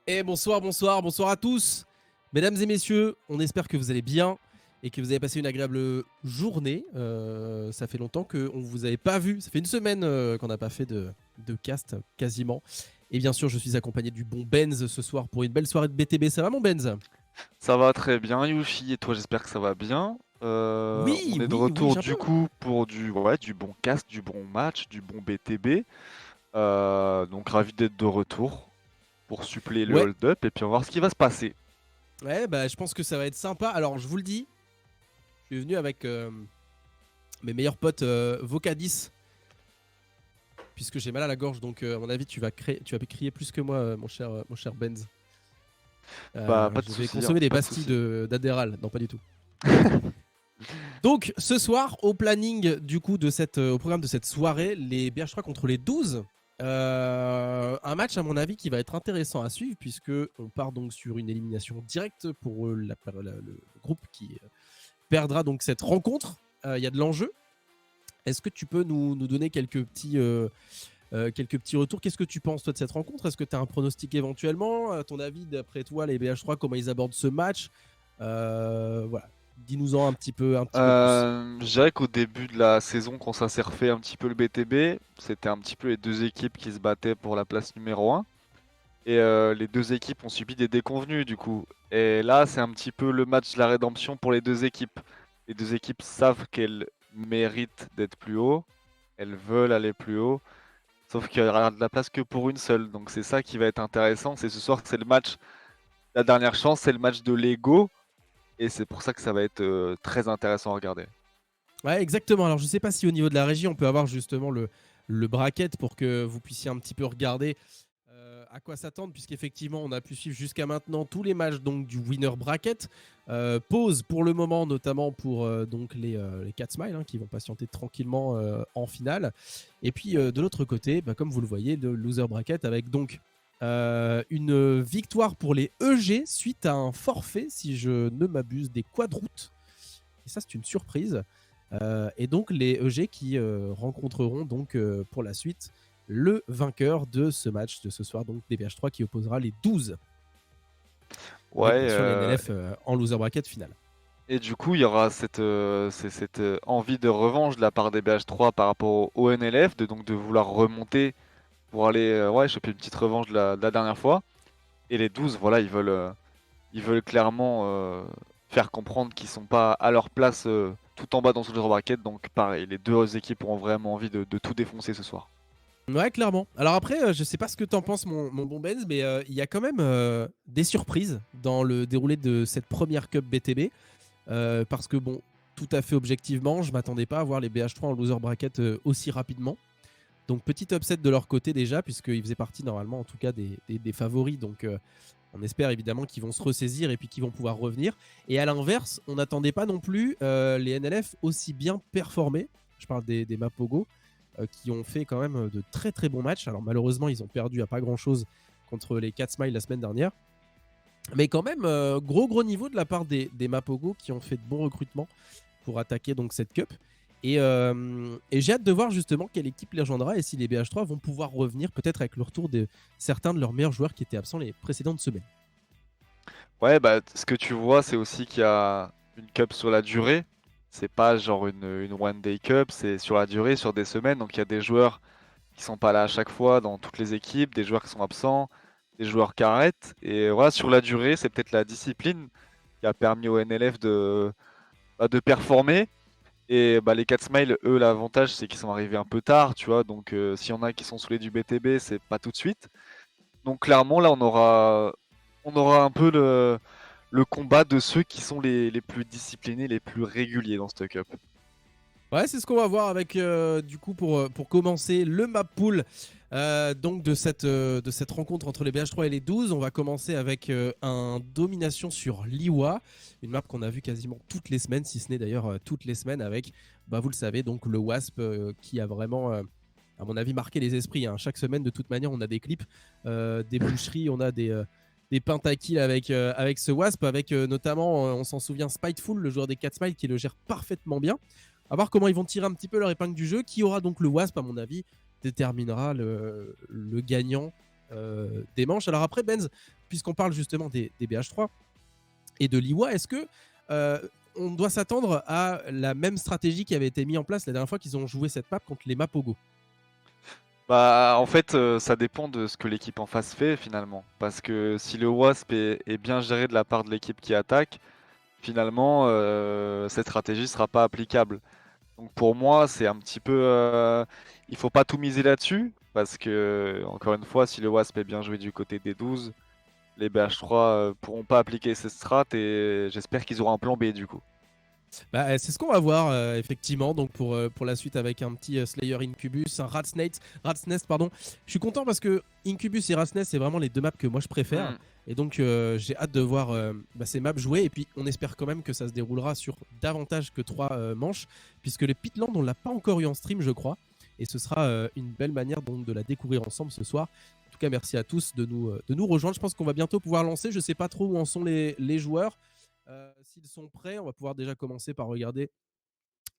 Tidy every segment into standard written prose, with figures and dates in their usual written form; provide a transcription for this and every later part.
Et bonsoir à tous. Mesdames et messieurs, on espère que vous allez bien et que vous avez passé une agréable journée. Ça fait longtemps qu'on ne vous avait pas vu. Ça fait une semaine qu'on n'a pas fait de cast quasiment. Et bien sûr, je suis accompagné du bon Benz ce soir pour une belle soirée de BTB. Ça va mon Benz? Ça va très bien, Yushi, et toi, j'espère que ça va bien. On Oui, est de oui, oui, retour j'ai un du peu. coup pour du bon cast, du bon match, du bon BTB. Donc ravi d'être de retour pour suppléer le Ouais, hold-up et puis on va voir ce qui va se passer. ouais, bah je pense que ça va être sympa. Alors je vous le dis, je suis venu avec mes meilleurs potes Vocadis puisque j'ai mal à la gorge, donc à mon avis tu vas crier plus que moi, mon cher Benz. Bah pas de Je vais souci, hein, consommer des pas de pastilles souci. d'Adderall. Non, pas du tout. Donc, ce soir, au planning du coup au programme de cette soirée, les BH3 contre les 12. Un match à mon avis qui va être intéressant à suivre puisque on part donc sur une élimination directe pour le groupe qui perdra donc cette rencontre. Il y a de l'enjeu. Est-ce que tu peux nous donner quelques petits retours? Qu'est-ce que tu penses toi de cette rencontre? Est-ce que tu as un pronostic éventuellement? À ton avis, d'après toi, les BH3, comment ils abordent ce match? Voilà, dis-nous-en un petit peu plus. Je dirais qu'au début de la saison, quand ça s'est refait un petit peu le BTB, c'était un petit peu les deux équipes qui se battaient pour la place numéro 1. Et les deux équipes ont subi des déconvenues du coup. Et là, c'est un petit peu le match de la rédemption pour les deux équipes. Les deux équipes savent qu'elles méritent d'être plus haut. Elles veulent aller plus haut. Sauf qu'il y aura de la place que pour une seule. Donc c'est ça qui va être intéressant. C'est ce soir, c'est le match. La dernière chance, c'est le match de l'ego. Et c'est pour ça que ça va être très intéressant à regarder. Ouais, exactement. Alors, je sais pas si au niveau de la régie, on peut avoir justement le bracket pour que vous puissiez un petit peu regarder à quoi s'attendre, puisqu'effectivement, on a pu suivre jusqu'à maintenant tous les matchs donc, du winner bracket. Pause pour le moment, notamment pour donc les 4 Smiles qui vont patienter tranquillement en finale. Et puis, de l'autre côté, bah, comme vous le voyez, le loser bracket avec donc une victoire pour les EG suite à un forfait, si je ne m'abuse, des quadroutes. Et ça, c'est une surprise. Et donc les EG qui rencontreront donc pour la suite le vainqueur de ce match de ce soir, donc DBH3 qui opposera les 12 avec Ouais. bien sûr les NLF en loser bracket finale. Et du coup, il y aura cette envie de revanche de la part des BH3 par rapport au NLF, donc de vouloir remonter pour aller ouais, choper une petite revanche de la dernière fois. Et les 12, voilà, ils veulent clairement faire comprendre qu'ils sont pas à leur place tout en bas dans ce genre de bracket. Donc pareil, les deux équipes auront vraiment envie de tout défoncer ce soir. Ouais, clairement. Alors après, je sais pas ce que t'en penses, mon bon Benz, mais il y a quand même des surprises dans le déroulé de cette première Cup BTB. Parce que bon, tout à fait objectivement, je m'attendais pas à voir les BH3 en loser bracket aussi rapidement. Donc petit upset de leur côté déjà, puisqu'ils faisaient partie normalement en tout cas des favoris. Donc on espère évidemment qu'ils vont se ressaisir et puis qu'ils vont pouvoir revenir. Et à l'inverse, on n'attendait pas non plus les NLF aussi bien performés. Je parle des Mapogo, qui ont fait quand même de très très bons matchs. Alors malheureusement, ils ont perdu à pas grand chose contre les 4 Smiles la semaine dernière. Mais quand même, gros niveau de la part des Mapogo qui ont fait de bons recrutements pour attaquer donc cette cup. Et j'ai hâte de voir justement quelle équipe les rejoindra et si les BH3 vont pouvoir revenir peut-être avec le retour de certains de leurs meilleurs joueurs qui étaient absents les précédentes semaines. Ouais, bah ce que tu vois, c'est aussi qu'il y a une cup sur la durée. C'est pas genre une one day cup, c'est sur la durée, sur des semaines. Donc il y a des joueurs qui sont pas là à chaque fois dans toutes les équipes, des joueurs qui sont absents, des joueurs qui arrêtent. Et voilà, sur la durée, c'est peut-être la discipline qui a permis au NLF de performer. Et bah, les 4 Smiles, eux, l'avantage, c'est qu'ils sont arrivés un peu tard, tu vois. Donc s'il y en a qui sont sous les du BTB, c'est pas tout de suite. Donc clairement, là, on aura un peu le combat de ceux qui sont les plus disciplinés, les plus réguliers dans cette cup. Ouais, c'est ce qu'on va voir avec du coup pour commencer le map pool donc de cette rencontre entre les BH3 et les 12. On va commencer avec un domination sur Liwa, une map qu'on a vue quasiment toutes les semaines, si ce n'est d'ailleurs toutes les semaines avec, bah, vous le savez, donc le Wasp qui a vraiment, à mon avis, marqué les esprits. Hein. Chaque semaine, de toute manière, on a des clips, des boucheries, on a des pentakills avec ce Wasp, avec notamment, on s'en souvient, Spiteful, le joueur des 4 Smiles, qui le gère parfaitement bien. À voir comment ils vont tirer un petit peu leur épingle du jeu. Qui aura donc le Wasp, à mon avis, déterminera le gagnant des manches. Alors après, Benz, puisqu'on parle justement des BH3 et de l'Iwa, est-ce que on doit s'attendre à la même stratégie qui avait été mise en place la dernière fois qu'ils ont joué cette map contre les maps Pogo? Bah, en fait, ça dépend de ce que l'équipe en face fait finalement. Parce que si le Wasp est bien géré de la part de l'équipe qui attaque, finalement, cette stratégie sera pas applicable. Donc pour moi, c'est un petit peu, il faut pas tout miser là-dessus. Parce que, encore une fois, si le Wasp est bien joué du côté des 12, les BH3 pourront pas appliquer ces strats et j'espère qu'ils auront un plan B du coup. Bah, c'est ce qu'on va voir effectivement donc pour la suite avec un petit Slayer Incubus, un Rat's Nest pardon. Je suis content parce que Incubus et Rat's Nest c'est vraiment les deux maps que moi je préfère Hmm. et donc j'ai hâte de voir ces maps jouer et puis on espère quand même que ça se déroulera sur davantage que 3 manches puisque le Pitland on l'a pas encore eu en stream je crois et ce sera une belle manière donc de la découvrir ensemble ce soir. En tout cas merci à tous de nous rejoindre. Je pense qu'on va bientôt pouvoir lancer. Je sais pas trop où en sont les joueurs. S'ils sont prêts, on va pouvoir déjà commencer par regarder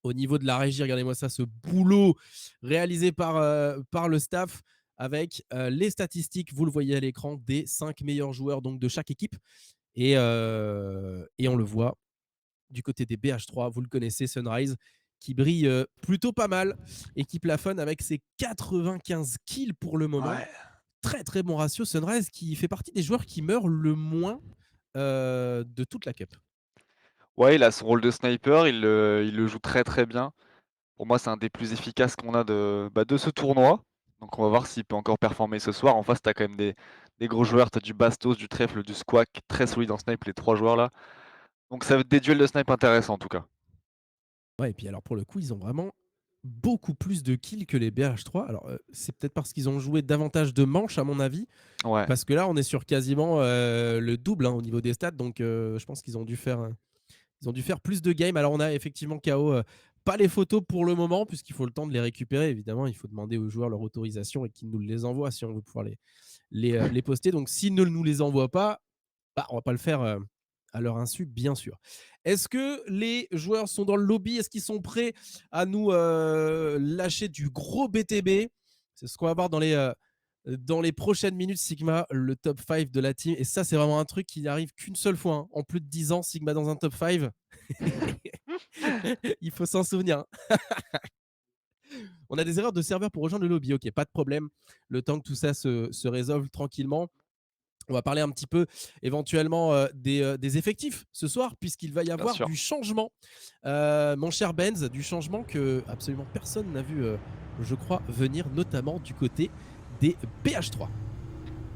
au niveau de la régie. Regardez-moi ça, ce boulot réalisé par le staff avec les statistiques, vous le voyez à l'écran, des 5 meilleurs joueurs donc, de chaque équipe. Et on le voit du côté des BH3, vous le connaissez, Sunrise, qui brille plutôt pas mal et qui plafonne avec ses 95 kills pour le moment. Ouais. Très très bon ratio. Sunrise qui fait partie des joueurs qui meurent le moins de toute la cup. Ouais, il a son rôle de sniper, il le joue très très bien. Pour moi, c'est un des plus efficaces qu'on a de ce tournoi. Donc on va voir s'il peut encore performer ce soir. En face, tu as quand même des gros joueurs. Tu as du Bastos, du Trèfle, du Squawk, très solide en snipe, les trois joueurs là. Donc ça va être des duels de snipe intéressants en tout cas. Ouais, et puis alors pour le coup, ils ont vraiment beaucoup plus de kills que les BH3. Alors c'est peut-être parce qu'ils ont joué davantage de manches à mon avis, Ouais, parce que là on est sur quasiment le double au niveau des stats, donc je pense qu'ils ont dû faire plus de games. Alors on a effectivement KO, pas les photos pour le moment, puisqu'il faut le temps de les récupérer. Évidemment, il faut demander aux joueurs leur autorisation et qu'ils nous les envoient si on veut pouvoir les poster. Donc s'ils ne nous les envoient pas, bah, on va pas le faire à leur insu, bien sûr. Est-ce que les joueurs sont dans le lobby? Est-ce qu'ils sont prêts à nous lâcher du gros BTB? C'est ce qu'on va voir dans les prochaines minutes. Sigma, le top 5 de la team. Et ça, c'est vraiment un truc qui n'arrive qu'une seule fois. Hein. En plus de 10 ans, Sigma dans un top 5. Il faut s'en souvenir. Hein. On a des erreurs de serveur pour rejoindre le lobby. Ok, pas de problème. Le temps que tout ça se résolve tranquillement. On va parler un petit peu éventuellement des effectifs ce soir, puisqu'il va y bien avoir sûr. du changement. Mon cher Benz, du changement que absolument personne n'a vu, je crois, venir, notamment du côté des BH3.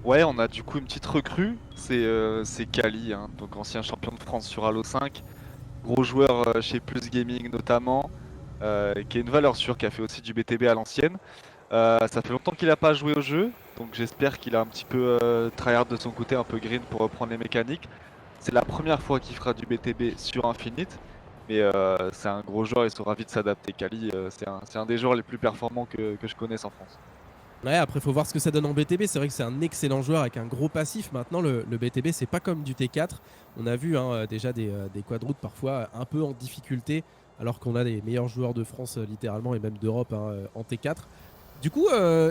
Ouais, on a du coup une petite recrue, c'est Kali, hein, donc ancien champion de France sur Halo 5, gros joueur chez Plus Gaming notamment, qui a une valeur sûre, qui a fait aussi du BTB à l'ancienne. Ça fait longtemps qu'il n'a pas joué au jeu, donc j'espère qu'il a un petit peu tryhard de son côté, un peu green pour reprendre les mécaniques. C'est la première fois qu'il fera du BTB sur Infinite, mais c'est un gros joueur, il saura vite s'adapter. Kali, c'est un des joueurs les plus performants que je connaisse en France. Ouais, après, il faut voir ce que ça donne en BTB. C'est vrai que c'est un excellent joueur avec un gros passif. Maintenant, le BTB, c'est pas comme du T4. On a vu hein, déjà des quadroutes parfois un peu en difficulté, alors qu'on a les meilleurs joueurs de France, littéralement, et même d'Europe hein, en T4. Du coup,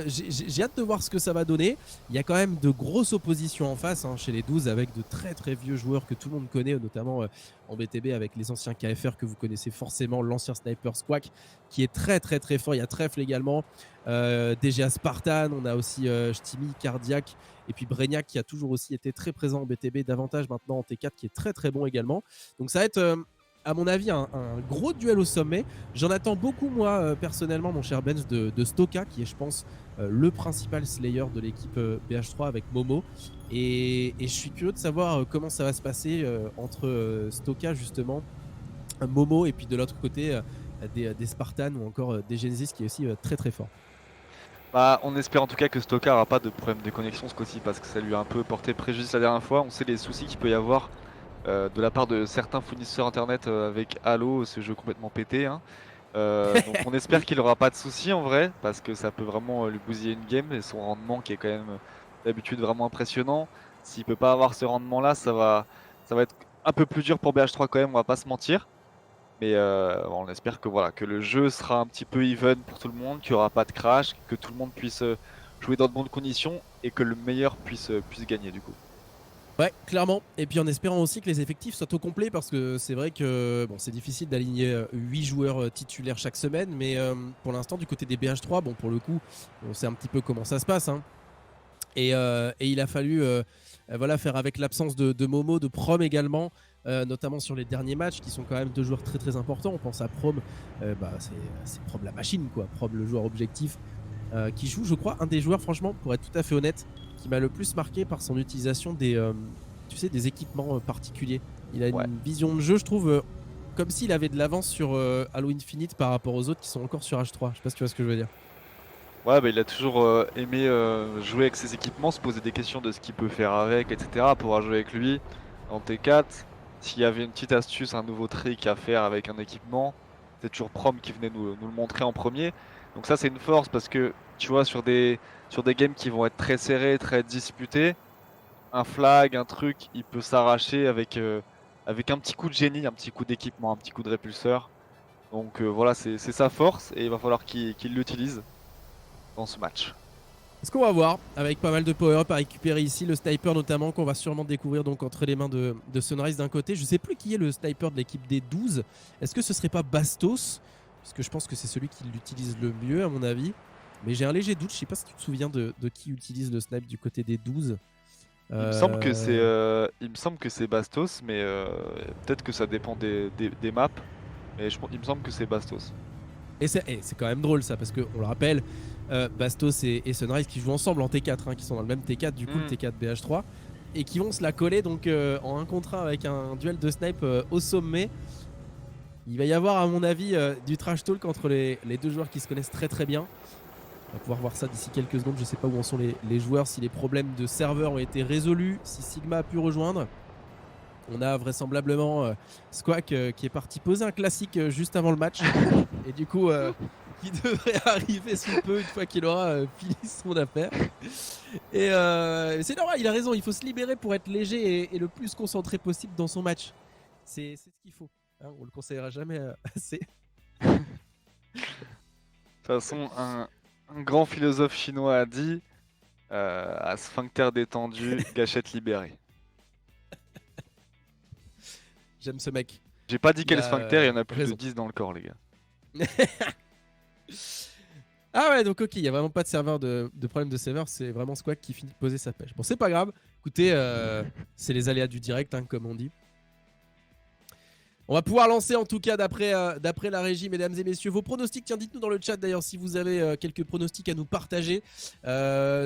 j'ai hâte de voir ce que ça va donner. Il y a quand même de grosses oppositions en face hein, chez les 12 avec de très très vieux joueurs que tout le monde connaît, notamment en BTB avec les anciens KFR que vous connaissez forcément, l'ancien sniper Squawk qui est très très très fort. Il y a Trèfle également, DGA Spartan, on a aussi Stimi, Cardiac et puis Brainiac qui a toujours aussi été très présent en BTB, davantage maintenant en T4 qui est très très bon également. Donc ça va être à mon avis, un gros duel au sommet. J'en attends beaucoup, moi, personnellement, mon cher Benz, de Stoka, qui est, je pense, le principal slayer de l'équipe BH3 avec Momo. Et je suis curieux de savoir comment ça va se passer entre Stoka, justement, Momo, et puis de l'autre côté, des Spartans ou encore des Genesis, qui est aussi très très fort. Bah, on espère en tout cas que Stoka n'aura pas de problème de connexion ce coup-ci parce que ça lui a un peu porté préjudice la dernière fois. On sait les soucis qu'il peut y avoir de la part de certains fournisseurs internet avec Halo, ce jeu complètement pété. Hein. Donc on espère Oui. qu'il n'aura pas de soucis en vrai parce que ça peut vraiment lui bousiller une game et son rendement qui est quand même d'habitude vraiment impressionnant. S'il peut pas avoir ce rendement là, ça va être un peu plus dur pour BH3 quand même, on va pas se mentir. Mais on espère que voilà, que le jeu sera un petit peu even pour tout le monde, qu'il n'y aura pas de crash, que tout le monde puisse jouer dans de bonnes conditions et que le meilleur puisse gagner du coup. Ouais, clairement. Et puis en espérant aussi que les effectifs soient au complet parce que c'est vrai que bon, c'est difficile d'aligner 8 joueurs titulaires chaque semaine. Mais pour l'instant, du côté des BH3, bon, pour le coup, on sait un petit peu comment ça se passe. Hein. Et il a fallu voilà, faire avec l'absence de Momo, de Prom également, notamment sur les derniers matchs qui sont quand même deux joueurs très très importants. On pense à Prom, c'est Prom la machine, quoi. Prom le joueur objectif qui joue, je crois, un des joueurs, franchement, pour être tout à fait honnête, qui m'a le plus marqué par son utilisation tu sais, des équipements particuliers. Il a Ouais. une vision de jeu, je trouve, comme s'il avait de l'avance sur Halo Infinite par rapport aux autres qui sont encore sur H3. Je sais pas si tu vois ce que je veux dire. Ouais, bah, il a toujours aimé jouer avec ses équipements, se poser des questions de ce qu'il peut faire avec, etc. Pouvoir jouer avec lui en T4. S'il y avait une petite astuce, un nouveau trick à faire avec un équipement, c'est toujours Prom qui venait nous le montrer en premier. Donc ça c'est une force parce que tu vois sur des games qui vont être très serrés, très disputés, un flag, un truc, il peut s'arracher avec un petit coup de génie, un petit coup d'équipement, un petit coup de répulseur. Donc voilà, c'est sa force et il va falloir qu'il l'utilise dans ce match. Ce qu'on va voir, avec pas mal de power-up à récupérer ici, le sniper notamment, qu'on va sûrement découvrir donc entre les mains de Sunrise d'un côté. Je sais plus qui est le sniper de l'équipe des 12. Est-ce que ce serait pas Bastos? Parce que je pense que c'est celui qui l'utilise le mieux à mon avis. Mais j'ai un léger doute, je sais pas si tu te souviens de qui utilise le snipe du côté des 12. Il me semble que c'est Bastos, mais peut-être que ça dépend des maps. Mais il me semble que c'est Bastos. Et c'est quand même drôle ça, parce qu'on le rappelle, Bastos et Sunrise qui jouent ensemble en T4, hein, qui sont dans le même T4, du coup le T4 BH3, et qui vont se la coller donc en 1 contre 1 avec un duel de snipe au sommet. Il va y avoir à mon avis du trash talk entre les deux joueurs qui se connaissent très très bien. On va pouvoir voir ça d'ici quelques secondes, je sais pas où en sont les joueurs, si les problèmes de serveur ont été résolus, si Sigma a pu rejoindre. On a vraisemblablement Squawk qui est parti poser un classique juste avant le match. Et du coup, qui devrait arriver sous peu une fois qu'il aura fini son affaire. Et c'est normal, il a raison, il faut se libérer pour être léger et le plus concentré possible dans son match. C'est ce qu'il faut. Hein, on le conseillera jamais assez. De toute façon, un grand philosophe chinois a dit à sphincter détendu, gâchette libérée. J'aime ce mec. J'ai pas dit quel sphincter, il y en a plus raison. de 10 dans le corps, les gars. Ah ouais, donc ok, il n'y a vraiment pas de serveur de problème de serveur, c'est vraiment Squawk qui finit de poser sa pêche. Bon, c'est pas grave, écoutez, c'est les aléas du direct, hein, comme on dit. On va pouvoir lancer en tout cas d'après la régie, mesdames et messieurs, vos pronostics. Tiens, dites-nous dans le chat d'ailleurs si vous avez quelques pronostics à nous partager.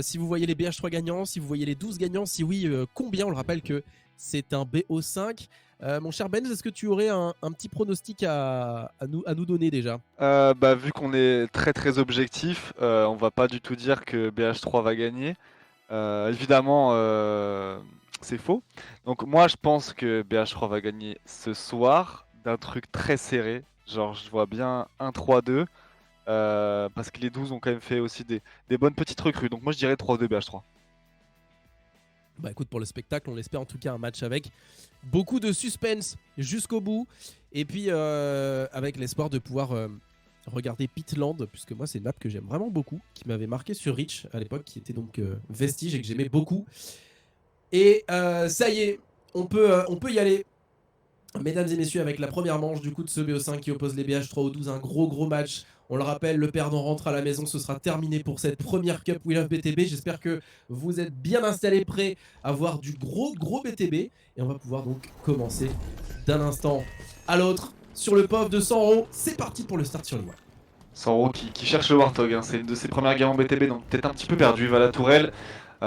Si vous voyez les BH3 gagnants, si vous voyez les 12 gagnants, si oui, combien? On le rappelle que c'est un BO5. Mon cher Benz, est-ce que tu aurais un petit pronostic à nous donner déjà? Vu qu'on est très très objectif, on va pas du tout dire que BH3 va gagner. Évidemment, c'est faux. Donc moi je pense que BH3 va gagner ce soir d'un truc très serré. Genre je vois bien 1-3-2. Parce que les 12 ont quand même fait aussi des bonnes petites recrues. Donc moi je dirais 3-2 BH3. Bah écoute, pour le spectacle, on espère en tout cas un match avec beaucoup de suspense jusqu'au bout. Et puis avec l'espoir de pouvoir regarder Pitland, puisque moi c'est une map que j'aime vraiment beaucoup, qui m'avait marqué sur Reach à l'époque, qui était donc Vestige et que j'aimais beaucoup. Et ça y est, on peut y aller. Mesdames et messieurs, avec la première manche du coup de ce BO5 qui oppose les BH3 aux 12, un gros match. On le rappelle, le perdant rentre à la maison, ce sera terminé pour cette première Cup We Love BTB. J'espère que vous êtes bien installés, prêts à voir du gros BTB. Et on va pouvoir donc commencer d'un instant à l'autre sur le POV de Sanro. C'est parti pour le start sur le web. Sanro qui cherche le Warthog, hein. C'est une de ses premières games en BTB, donc peut-être un petit peu perdu. Il va à la tourelle. On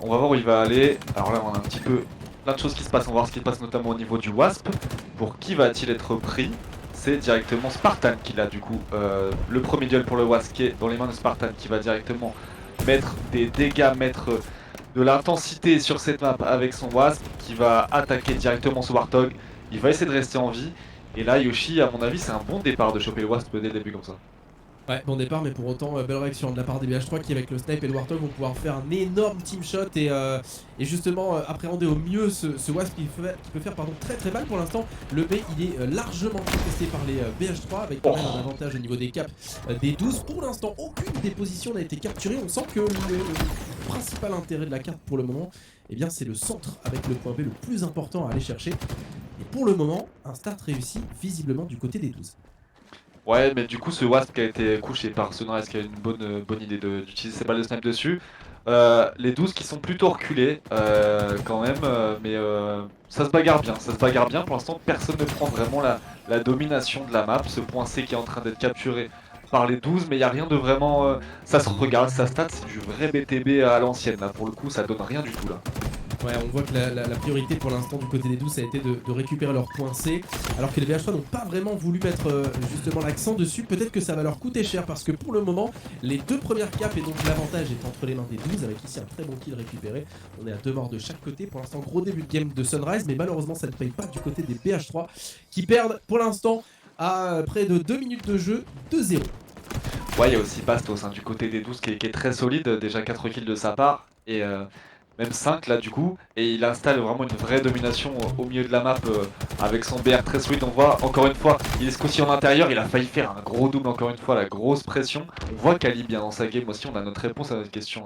va voir où il va aller. Alors là, on a un petit peu plein de choses qui se passent. On va voir ce qui se passe notamment au niveau du Wasp. Pour qui va-t-il être pris? C'est directement Spartan qui l'a du coup. Le premier duel pour le Wasp qui est dans les mains de Spartan, qui va directement mettre des dégâts, mettre de l'intensité sur cette map avec son Wasp, qui va attaquer directement ce Warthog. Il va essayer de rester en vie. Et là, Yoshi, à mon avis, c'est un bon départ de choper le Wasp dès le début comme ça. Ouais, bon départ, mais pour autant, belle réaction de la part des BH3 qui, avec le snipe et le Warthog, vont pouvoir faire un énorme team shot et justement appréhender au mieux ce Wasp qui peut faire très mal pour l'instant. Le B, il est largement contesté par les BH3 avec quand même un avantage au niveau des caps des 12. Pour l'instant, aucune des positions n'a été capturée. On sent que le principal intérêt de la carte pour le moment, eh bien c'est le centre avec le point B le plus important à aller chercher. Et pour le moment, un start réussi visiblement du côté des 12. Ouais, mais du coup, ce Wasp qui a été couché par Sunrise, qui a une bonne idée d'utiliser ses balles de snipe dessus. Les 12 qui sont plutôt reculés quand même, mais ça se bagarre bien. Ça se bagarre bien. Pour l'instant, personne ne prend vraiment la domination de la map. Ce point C qui est en train d'être capturé par les 12, mais il n'y a rien de vraiment. Ça se regarde, sa stat, c'est du vrai BTB à l'ancienne. Là, pour le coup, ça donne rien du tout là. Ouais, on voit que la priorité pour l'instant du côté des 12 ça a été de récupérer leur point C, alors que les BH3 n'ont pas vraiment voulu mettre justement l'accent dessus. Peut-être que ça va leur coûter cher parce que pour le moment, les deux premières capes et donc l'avantage est entre les mains des 12 avec ici un très bon kill récupéré. On est à 2 morts de chaque côté. Pour l'instant, gros début de game de Sunrise, mais malheureusement ça ne paye pas du côté des BH3 qui perdent pour l'instant à près de 2 minutes de jeu 2-0. Ouais, il y a aussi Bastos du côté des 12 qui est très solide, déjà 4 kills de sa part, et même 5 là du coup, et il installe vraiment une vraie domination au milieu de la map avec son BR très solide. On voit encore une fois, il est aussi en intérieur, il a failli faire un gros double encore une fois, la grosse pression. On voit qu'Ali bien dans sa game aussi, on a notre réponse à notre question,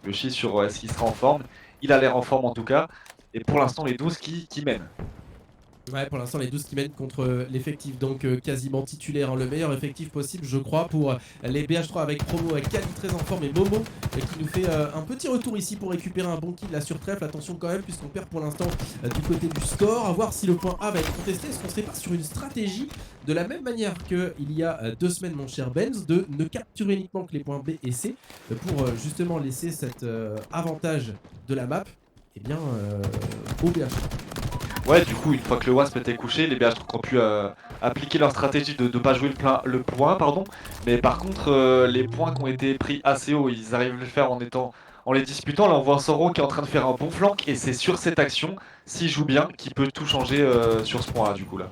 le chi sur est-ce qu'il sera en forme. Il a l'air en forme en tout cas, et pour l'instant les 12 qui mènent. Ouais, pour l'instant, les 12 qui mènent contre l'effectif, donc quasiment titulaire, hein, le meilleur effectif possible, je crois, pour les BH3 avec Promo, avec Kali très en forme et Momo qui nous fait un petit retour ici pour récupérer un bon kill là sur trèfle. Attention quand même, puisqu'on perd pour l'instant du côté du score. À voir si le point A va être contesté. Est-ce qu'on serait pas sur une stratégie de la même manière qu'il y a 2 semaines, mon cher Benz, de ne capturer uniquement que les points B et C pour justement laisser cet avantage de la map eh bien, au BH3. Ouais, du coup, une fois que le Wasp était couché, les BH ont pu appliquer leur stratégie de ne pas jouer le point, pardon. Mais par contre, les points qui ont été pris assez haut, ils arrivent à le faire en les disputant. Là, on voit Soro qui est en train de faire un bon flank, et c'est sur cette action, s'il joue bien, qu'il peut tout changer sur ce point-là, du coup, là.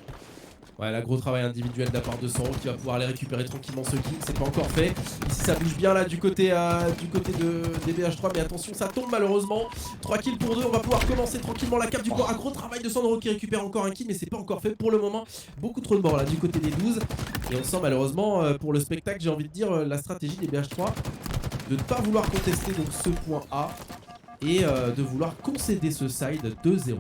Ouais, là, gros travail individuel de la part de Soro qui va pouvoir aller récupérer tranquillement ce kill. C'est pas encore fait. Ici, ça bouge bien là du côté des BH3. Mais attention, ça tombe malheureusement. 3 kills pour 2. On va pouvoir commencer tranquillement la carte du point. Un gros travail de Sandro qui récupère encore un kill. Mais c'est pas encore fait pour le moment. Beaucoup trop de morts là du côté des 12. Et on sent malheureusement pour le spectacle, j'ai envie de dire, la stratégie des BH3 de ne pas vouloir contester donc ce point A. Et de vouloir concéder ce side 2-0.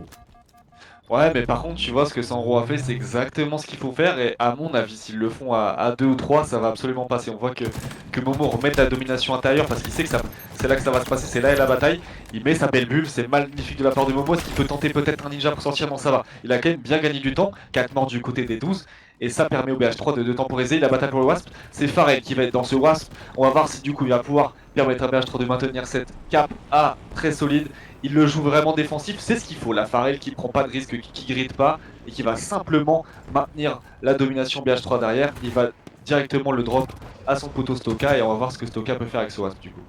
Ouais, mais par contre, tu vois, ce que Sanro a fait, c'est exactement ce qu'il faut faire. Et à mon avis, s'ils le font à 2 ou 3, ça va absolument passer. On voit que Momo remet la domination intérieure parce qu'il sait que c'est là que ça va se passer, c'est là est la bataille. Il met sa belle bulle, c'est magnifique de la part de Momo. Est-ce qu'il peut tenter peut-être un ninja pour sortir? Non, ça va. Il a quand même bien gagné du temps. 4 morts du côté des 12. Et ça permet au BH3 de temporiser. La bataille pour le Wasp, c'est Pharrell qui va être dans ce Wasp. On va voir si du coup il va pouvoir permettre à BH3 de maintenir cette cap A très solide. Il le joue vraiment défensif, c'est ce qu'il faut. La Pharrell qui prend pas de risque, qui gride pas et qui va simplement maintenir la domination BH3 derrière. Il va directement le drop à son poteau Stoka et on va voir ce que Stoka peut faire avec ce Wasp du coup.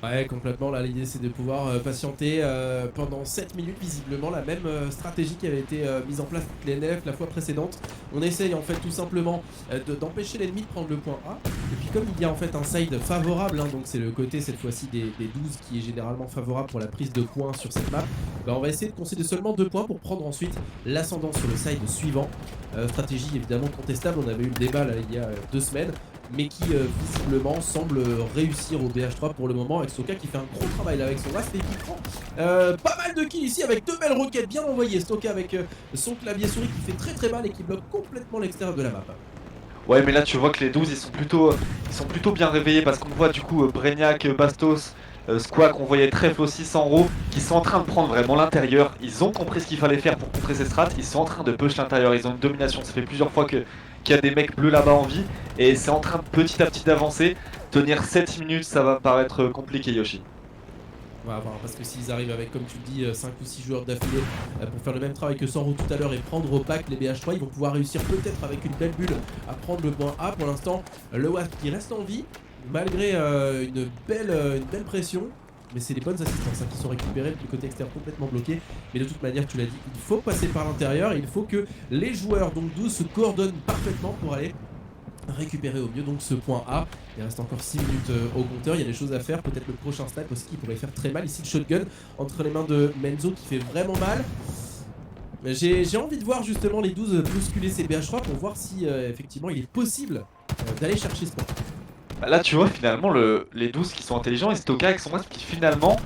Ouais, complètement. Là, l'idée c'est de pouvoir patienter pendant 7 minutes, visiblement la même stratégie qui avait été mise en place contre les NF la fois précédente. On essaye en fait tout simplement d'empêcher l'ennemi de prendre le point A. Et puis comme il y a en fait un side favorable, hein, donc c'est le côté cette fois-ci des 12 qui est généralement favorable pour la prise de points sur cette map, bah, on va essayer de concéder seulement 2 points pour prendre ensuite l'ascendant sur le side suivant. Stratégie évidemment contestable, on avait eu le débat là, il y a 2 semaines. Mais qui visiblement semble réussir au BH3 pour le moment, avec Stoka qui fait un gros travail là avec son Wasp et qui prend pas mal de kills ici avec 2 belles roquettes bien envoyées. Stoka avec son clavier souris qui fait très mal et qui bloque complètement l'extérieur de la map. Ouais, mais là tu vois que les 12 ils sont plutôt bien réveillés parce qu'on voit du coup Brainiac, Bastos, Squawk, on voyait Trèfle aussi, Sanro qui sont en train de prendre vraiment l'intérieur. Ils ont compris ce qu'il fallait faire pour contrer ces strats, ils sont en train de push l'intérieur, ils ont une domination. Ça fait plusieurs fois qu'il y a des mecs bleus là-bas en vie et c'est en train de petit à petit d'avancer. Tenir 7 minutes, ça va paraître compliqué, Yoshi. On va voir, parce que s'ils arrivent avec, comme tu le dis, 5 ou 6 joueurs d'affilée pour faire le même travail que Sanro tout à l'heure et prendre au pack les BH3, ils vont pouvoir réussir peut-être avec une belle bulle à prendre le point A. Pour l'instant, le Wasp qui reste en vie, malgré une belle pression. Mais c'est les bonnes assistances qui sont récupérées, du côté externe complètement bloqué. Mais de toute manière, tu l'as dit, il faut passer par l'intérieur et il faut que les joueurs, donc 12, se coordonnent parfaitement pour aller récupérer au mieux donc ce point A. Il reste encore 6 minutes au compteur, il y a des choses à faire, peut-être le prochain snipe aussi qui pourrait faire très mal. Ici le shotgun entre les mains de Menzo qui fait vraiment mal. J'ai envie de voir justement les 12 bousculer ces BH3 pour voir si effectivement il est possible d'aller chercher ce point. Bah là, tu vois, finalement, les 12 qui sont intelligents, et Stoka avec son Wasp qui finalement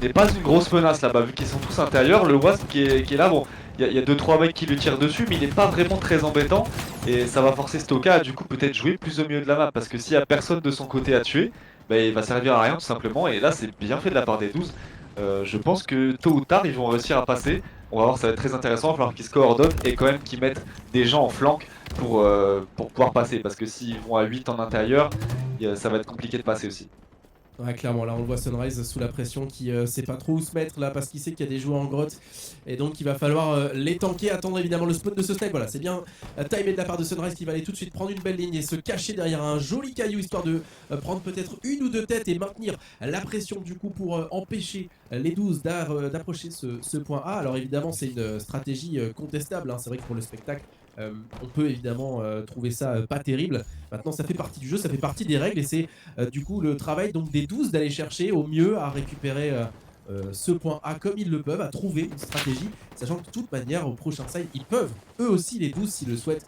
n'est pas une grosse menace là-bas, vu qu'ils sont tous intérieurs. Le Wasp qui est là, bon, il y a 2-3 mecs qui lui tirent dessus, mais il n'est pas vraiment très embêtant. Et ça va forcer Stoka à du coup peut-être jouer plus au milieu de la map, parce que s'il n'y a personne de son côté à tuer, bah, il va servir à rien tout simplement. Et là, c'est bien fait de la part des 12. Je pense que tôt ou tard, ils vont réussir à passer. On va voir, ça va être très intéressant. Il va falloir qu'ils se coordonnent et quand même qu'ils mettent des gens en flanc pour pouvoir passer. Parce que s'ils vont à 8 en intérieur, ça va être compliqué de passer aussi. Ouais, clairement, là on le voit Sunrise sous la pression qui sait pas trop où se mettre là parce qu'il sait qu'il y a des joueurs en grotte et donc il va falloir les tanker, attendre évidemment le spawn de ce snipe. Voilà, c'est bien timé de la part de Sunrise qui va aller tout de suite prendre une belle ligne et se cacher derrière un joli caillou histoire de prendre peut-être une ou deux têtes et maintenir la pression du coup pour empêcher les 12 d'approcher ce point A. Alors évidemment, c'est une stratégie contestable, hein. C'est vrai que pour le spectacle, on peut évidemment trouver ça pas terrible. Maintenant, ça fait partie du jeu, ça fait partie des règles et c'est du coup le travail donc des 12 d'aller chercher au mieux à récupérer ce point A comme ils le peuvent, à trouver une stratégie, sachant que de toute manière au prochain side ils peuvent eux aussi les 12 s'ils le souhaitent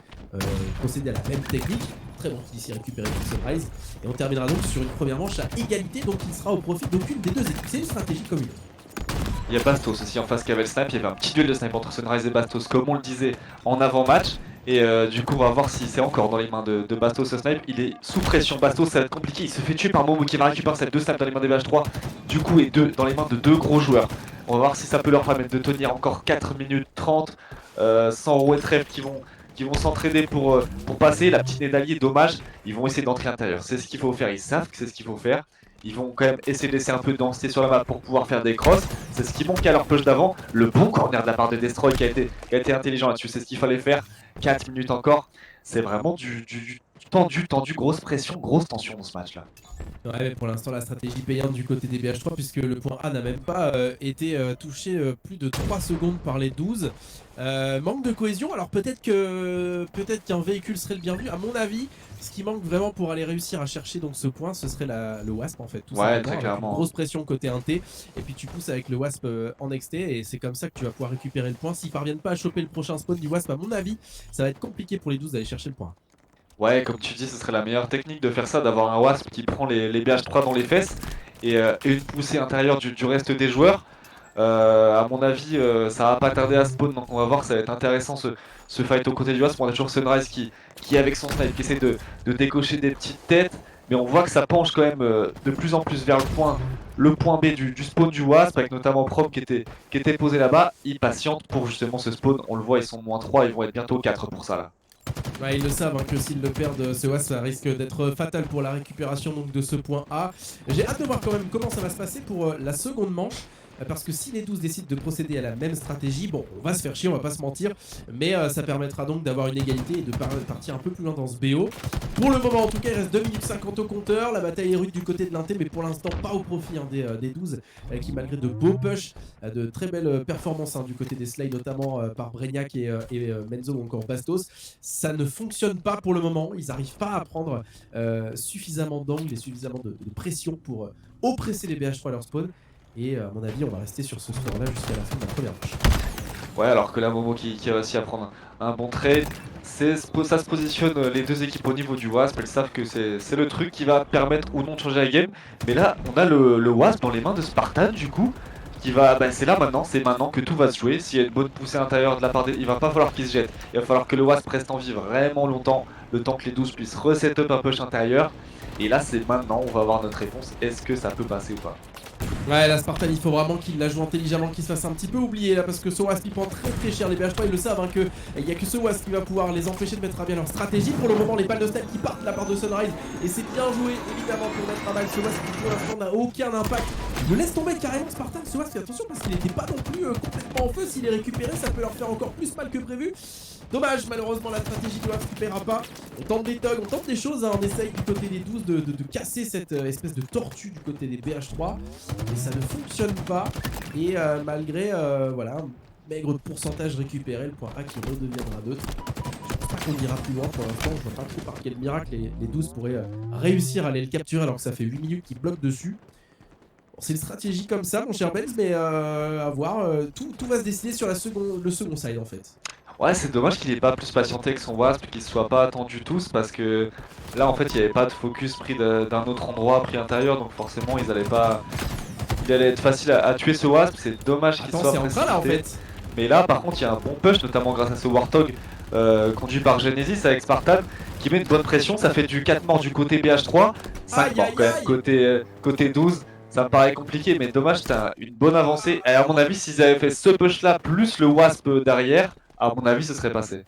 procéder à la même technique. Très bon qui ici récupéré pour Sunrise et on terminera donc sur une première manche à égalité, donc il sera au profit d'aucune des deux équipes. C'est une stratégie commune. Il y a Bastos aussi en face qui avait le snipe, il y avait un petit duel de snipe entre Sunrise et Bastos comme on le disait en avant-match. Et du coup on va voir si c'est encore dans les mains de Bastos ce snipe. Il est sous pression, Bastos ça va être compliqué, il se fait tuer par Momo qui va récupérer cette 2 snipes dans les mains des BH3. Du coup et dans les mains de 2 gros joueurs. On va voir si ça peut leur permettre de tenir encore 4 minutes 30 sans Wetref qui vont s'entraider pour passer. La petite Nedali, dommage, ils vont essayer d'entrer à l'intérieur. C'est ce qu'il faut faire, ils savent que c'est ce qu'il faut faire. Ils vont quand même essayer de laisser un peu de densité sur la map pour pouvoir faire des crosses. C'est ce qui manque à leur push d'avant. Le bon corner de la part de Destroy qui a été intelligent là-dessus. C'est ce qu'il fallait faire. 4 minutes encore. C'est vraiment du tendu, grosse pression, grosse tension dans ce match-là. Ouais, mais pour l'instant, la stratégie payante du côté des BH3, puisque le point A n'a même pas été touché plus de 3 secondes par les 12. Manque de cohésion, alors peut-être qu'un véhicule serait le bienvenu. À mon avis, ce qui manque vraiment pour aller réussir à chercher donc ce point, ce serait le Wasp en fait. Tout Ouais, simplement, très avec une clairement. grosse pression côté 1T, et puis tu pousses avec le Wasp en XT, et c'est comme ça que tu vas pouvoir récupérer le point. S'ils parviennent pas à choper le prochain spawn du Wasp, à mon avis, ça va être compliqué pour les 12 d'aller chercher le point. Ouais, comme tu dis, ce serait la meilleure technique de faire ça, d'avoir un Wasp qui prend les BH3 dans les fesses et une poussée intérieure du reste des joueurs. À mon avis, ça va pas tarder à spawn, donc on va voir, ça va être intéressant ce fight aux côtés du Wasp. On a toujours Sunrise qui avec son snipe, qui essaie de décocher des petites têtes, mais on voit que ça penche quand même de plus en plus vers le point B du spawn du Wasp, avec notamment Prom qui était posé là-bas. Ils patientent pour justement ce spawn, on le voit, ils sont -3, ils vont être bientôt 4 pour ça là. Ouais, ils le savent hein, que s'ils le perdent, ce Wasp, ça risque d'être fatal pour la récupération donc, de ce point A. J'ai hâte de voir quand même comment ça va se passer pour la seconde manche. Parce que si les 12 décident de procéder à la même stratégie, bon, on va se faire chier, on va pas se mentir, mais ça permettra donc d'avoir une égalité et de partir un peu plus loin dans ce BO. Pour le moment, en tout cas, il reste 2 minutes 50 au compteur. La bataille est rude du côté de l'Inté, mais pour l'instant, pas au profit hein, des 12, qui, malgré de beaux push, de très belles performances hein, du côté des Slay, notamment par Breignac et Menzo ou encore Bastos, ça ne fonctionne pas pour le moment. Ils n'arrivent pas à prendre suffisamment d'angle et suffisamment de pression pour oppresser les BH3 à leur spawn. Et à mon avis, on va rester sur ce score là jusqu'à la fin de la première manche. Ouais, alors que là, Momo qui a réussi à prendre un bon trade, ça se positionne les deux équipes au niveau du Wasp. Elles savent que c'est le truc qui va permettre ou non de changer la game. Mais là, on a le Wasp dans les mains de Spartan, du coup, qui va. Bah, c'est là maintenant, c'est maintenant que tout va se jouer. S'il y a une bonne poussée intérieure de la part des. Il va pas falloir qu'il se jette. Il va falloir que le Wasp reste en vie vraiment longtemps, le temps que les 12 puissent reset up un push intérieur. Et là, c'est maintenant, on va avoir notre réponse. Est-ce que ça peut passer ou pas? Ouais, la Spartan, il faut vraiment qu'il la joue intelligemment, qu'il se fasse un petit peu oublier là, parce que ce Wasp il prend très cher. Les BH3 ils le savent hein, que il n'y a que ce Wasp qui va pouvoir les empêcher de mettre à bien leur stratégie. Pour le moment, les balles de step qui partent de la part de Sunrise, et c'est bien joué évidemment pour mettre à mal ce Wasp qui pour l'instant n'a aucun impact. Il le laisse tomber carrément Spartan, ce Wasp, et attention parce qu'il n'était pas non plus complètement en feu. S'il est récupéré, ça peut leur faire encore plus mal que prévu. Dommage, malheureusement la stratégie de Wasp ne paiera pas. On tente des tugs, on tente des choses, hein. On essaye du côté des 12 de casser cette espèce de tortue du côté des BH3. Mais ça ne fonctionne pas. Et malgré voilà, un maigre pourcentage récupéré, le point A qui redeviendra neutre. Je pense pas qu'on ira plus loin pour l'instant. Je vois pas trop par quel miracle les 12 pourraient réussir à aller le capturer alors que ça fait 8 minutes qu'ils bloquent dessus. Bon, c'est une stratégie comme ça, mon cher Benz, mais à voir. Tout va se décider sur le second side en fait. Ouais, c'est dommage qu'il ait pas plus patienté avec son Wasp, qu'il se soit pas attendu tous, parce que là en fait il n'y avait pas de focus pris d'un autre endroit, pris intérieur, donc forcément ils allaient pas. Il allait être facile à tuer ce Wasp, c'est dommage qu'il Attends, soit c'est en train là en précipité. fait. Mais là par contre il y a un bon push, notamment grâce à ce Warthog conduit par Genesis avec Spartan, qui met une bonne pression, ça fait du 4 morts du côté BH3, 5 Aïe morts aïe quand même aïe. côté 12. Ça me paraît compliqué, mais dommage, c'est une bonne avancée. Et à mon avis, s'ils avaient fait ce push là, plus le Wasp derrière, à mon avis, ce serait passé.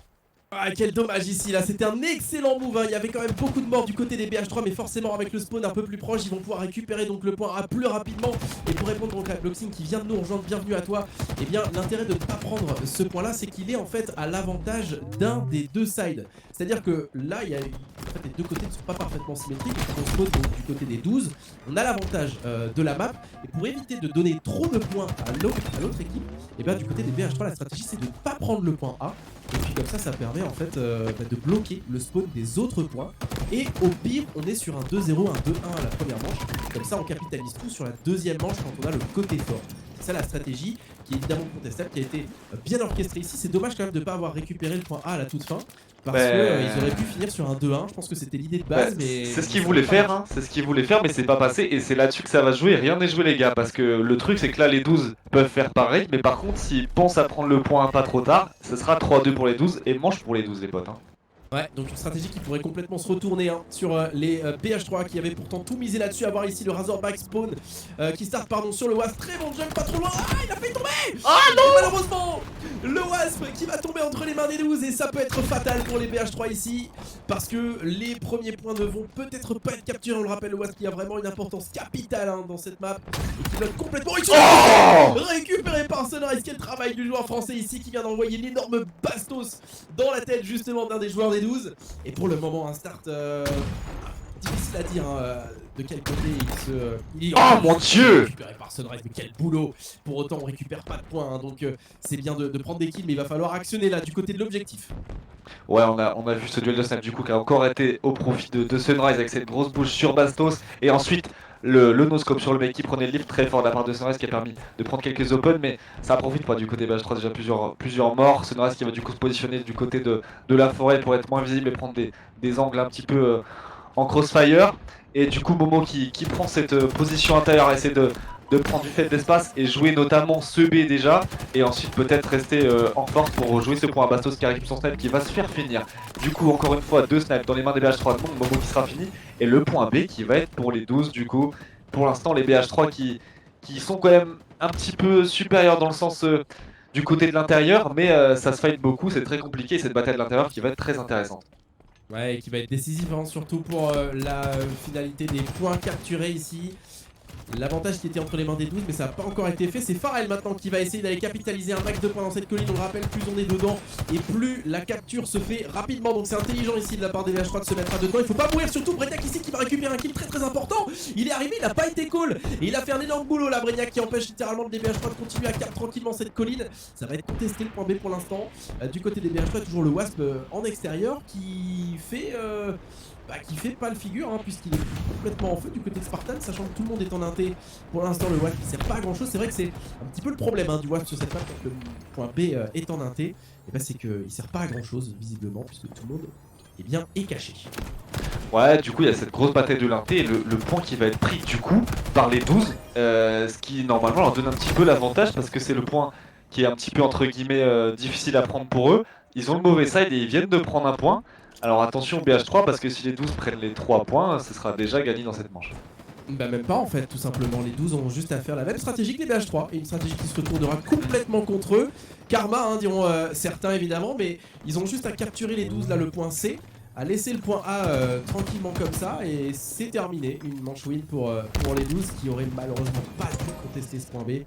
Ah, quel dommage ici là, c'était un excellent move, hein. Il y avait quand même beaucoup de morts du côté des BH3, mais forcément avec le spawn un peu plus proche, ils vont pouvoir récupérer donc le point A plus rapidement. Et pour répondre donc à Bloxing qui vient de nous rejoindre, bienvenue à toi. Eh bien l'intérêt de ne pas prendre ce point là, c'est qu'il est en fait à l'avantage d'un des deux sides. C'est-à-dire que là, il y a, en fait, les deux côtés ne sont pas parfaitement symétriques. On se pose donc du côté des 12, on a l'avantage de la map. Et pour éviter de donner trop de points à l'autre équipe, et bien du côté des BH3, la stratégie c'est de ne pas prendre le point A. Et puis comme ça permet en fait de bloquer le spawn des autres points. Et au pire, on est sur un 2-0, un 2-1 à la première manche. Comme ça, on capitalise tout sur la deuxième manche quand on a le côté fort. C'est ça la stratégie qui est évidemment contestable, qui a été bien orchestrée ici. C'est dommage quand même de ne pas avoir récupéré le point A à la toute fin. Parce qu'ils auraient pu finir sur un 2-1. Je pense que c'était l'idée de base, mais c'est ce qu'ils voulaient faire, hein. C'est ce qu'ils voulaient faire, mais c'est pas passé. Et c'est là-dessus que ça va se jouer. Rien n'est joué, les gars. Parce que le truc, c'est que là, les 12 peuvent faire pareil. Mais par contre, s'ils pensent à prendre le point pas trop tard, ce sera 3-2 pour les 12 et manche pour les 12, les potes, hein. Ouais, donc une stratégie qui pourrait complètement se retourner hein, sur les BH3 qui avaient pourtant tout misé là-dessus. À voir ici le Razorback spawn qui start pardon sur le Wasp. Très bon jump, pas trop loin. Ah, il a failli tomber. Ah non. Et malheureusement, le Wasp qui va tomber entre les mains des 12. Et ça peut être fatal pour les BH3 ici. Parce que les premiers points ne vont peut-être pas être capturés. On le rappelle, le Wasp qui a vraiment une importance capitale hein, dans cette map. Et qui bloque complètement. Récupéré par Sunrise. Quel travail du joueur français ici qui vient d'envoyer l'énorme bastos dans la tête justement d'un des joueurs des 12. Et pour le moment, un start difficile à dire hein, de quel côté il Oh mon dieu! Récupéré par Sunrise, mais quel boulot! Pour autant, on récupère pas de points, hein, donc c'est bien de prendre des kills, mais il va falloir actionner là du côté de l'objectif. Ouais, on a vu ce duel de snap du coup qui a encore été au profit de Sunrise avec cette grosse bouche sur Bastos. Et ensuite, le no-scope sur le mec qui prenait le lift très fort de la part de Sunrise qui a permis de prendre quelques open. Mais ça profite pas du côté BH3, déjà plusieurs morts. Sunrise qui va du coup se positionner du côté de la forêt pour être moins visible et prendre des angles un petit peu en crossfire. Et du coup, Momo qui prend cette position intérieure, essaie de prendre du fait d'espace et jouer notamment ce B déjà. Et ensuite peut-être rester en force pour jouer ce point à Bastos qui récupère son snipe qui va se faire finir. Du coup, encore une fois, 2 snipes dans les mains des BH3 de Momo qui sera fini. Et le point B qui va être pour les 12 du coup. Pour l'instant, les BH3 qui sont quand même un petit peu supérieurs dans le sens du côté de l'intérieur. Mais ça se fight beaucoup, c'est très compliqué. Cette bataille de l'intérieur qui va être très intéressante. Ouais, et qui va être décisif, hein, surtout pour la finalité des points capturés ici. L'avantage qui était entre les mains des 12, mais ça n'a pas encore été fait. C'est Pharrell maintenant qui va essayer d'aller capitaliser un max de points dans cette colline. On le rappelle, plus on est dedans et plus la capture se fait rapidement. Donc c'est intelligent ici de la part des VH3 de se mettre à dedans. Il faut pas mourir, surtout Breniac ici qui va récupérer un kill très important. Il est arrivé, il n'a pas été call. Et il a fait un énorme boulot là, Breniac, qui empêche littéralement les VH3 de continuer à cap tranquillement cette colline. Ça va être contesté le point B pour l'instant. Du côté des VH3, toujours le Wasp en extérieur qui fait pas le figure hein, puisqu'il est complètement en feu du côté de Spartan, sachant que tout le monde est en inté. Pour l'instant, le Wasp ne sert pas à grand chose. C'est vrai que c'est un petit peu le problème hein, du Wasp sur cette map quand le point B est en inté. Et c'est qu'il sert pas à grand chose visiblement puisque tout le monde est caché. Ouais, du coup, il y a cette grosse bataille de l'inté et le point qui va être pris du coup par les 12, ce qui normalement leur donne un petit peu l'avantage parce que c'est le point qui est un petit peu entre guillemets difficile à prendre pour eux. Ils ont le mauvais side et ils viennent de prendre un point. Alors attention BH3 parce que si les 12 prennent les 3 points, ce sera déjà gagné dans cette manche. Bah même pas en fait, tout simplement. Les 12 ont juste à faire la même stratégie que les BH3. Et une stratégie qui se retournera complètement contre eux. Karma, hein, diront certains évidemment, mais ils ont juste à capturer les 12 là, le point C. À laisser le point A tranquillement comme ça. Et c'est terminé. Une manche win pour les 12 qui auraient malheureusement pas pu contester ce point B.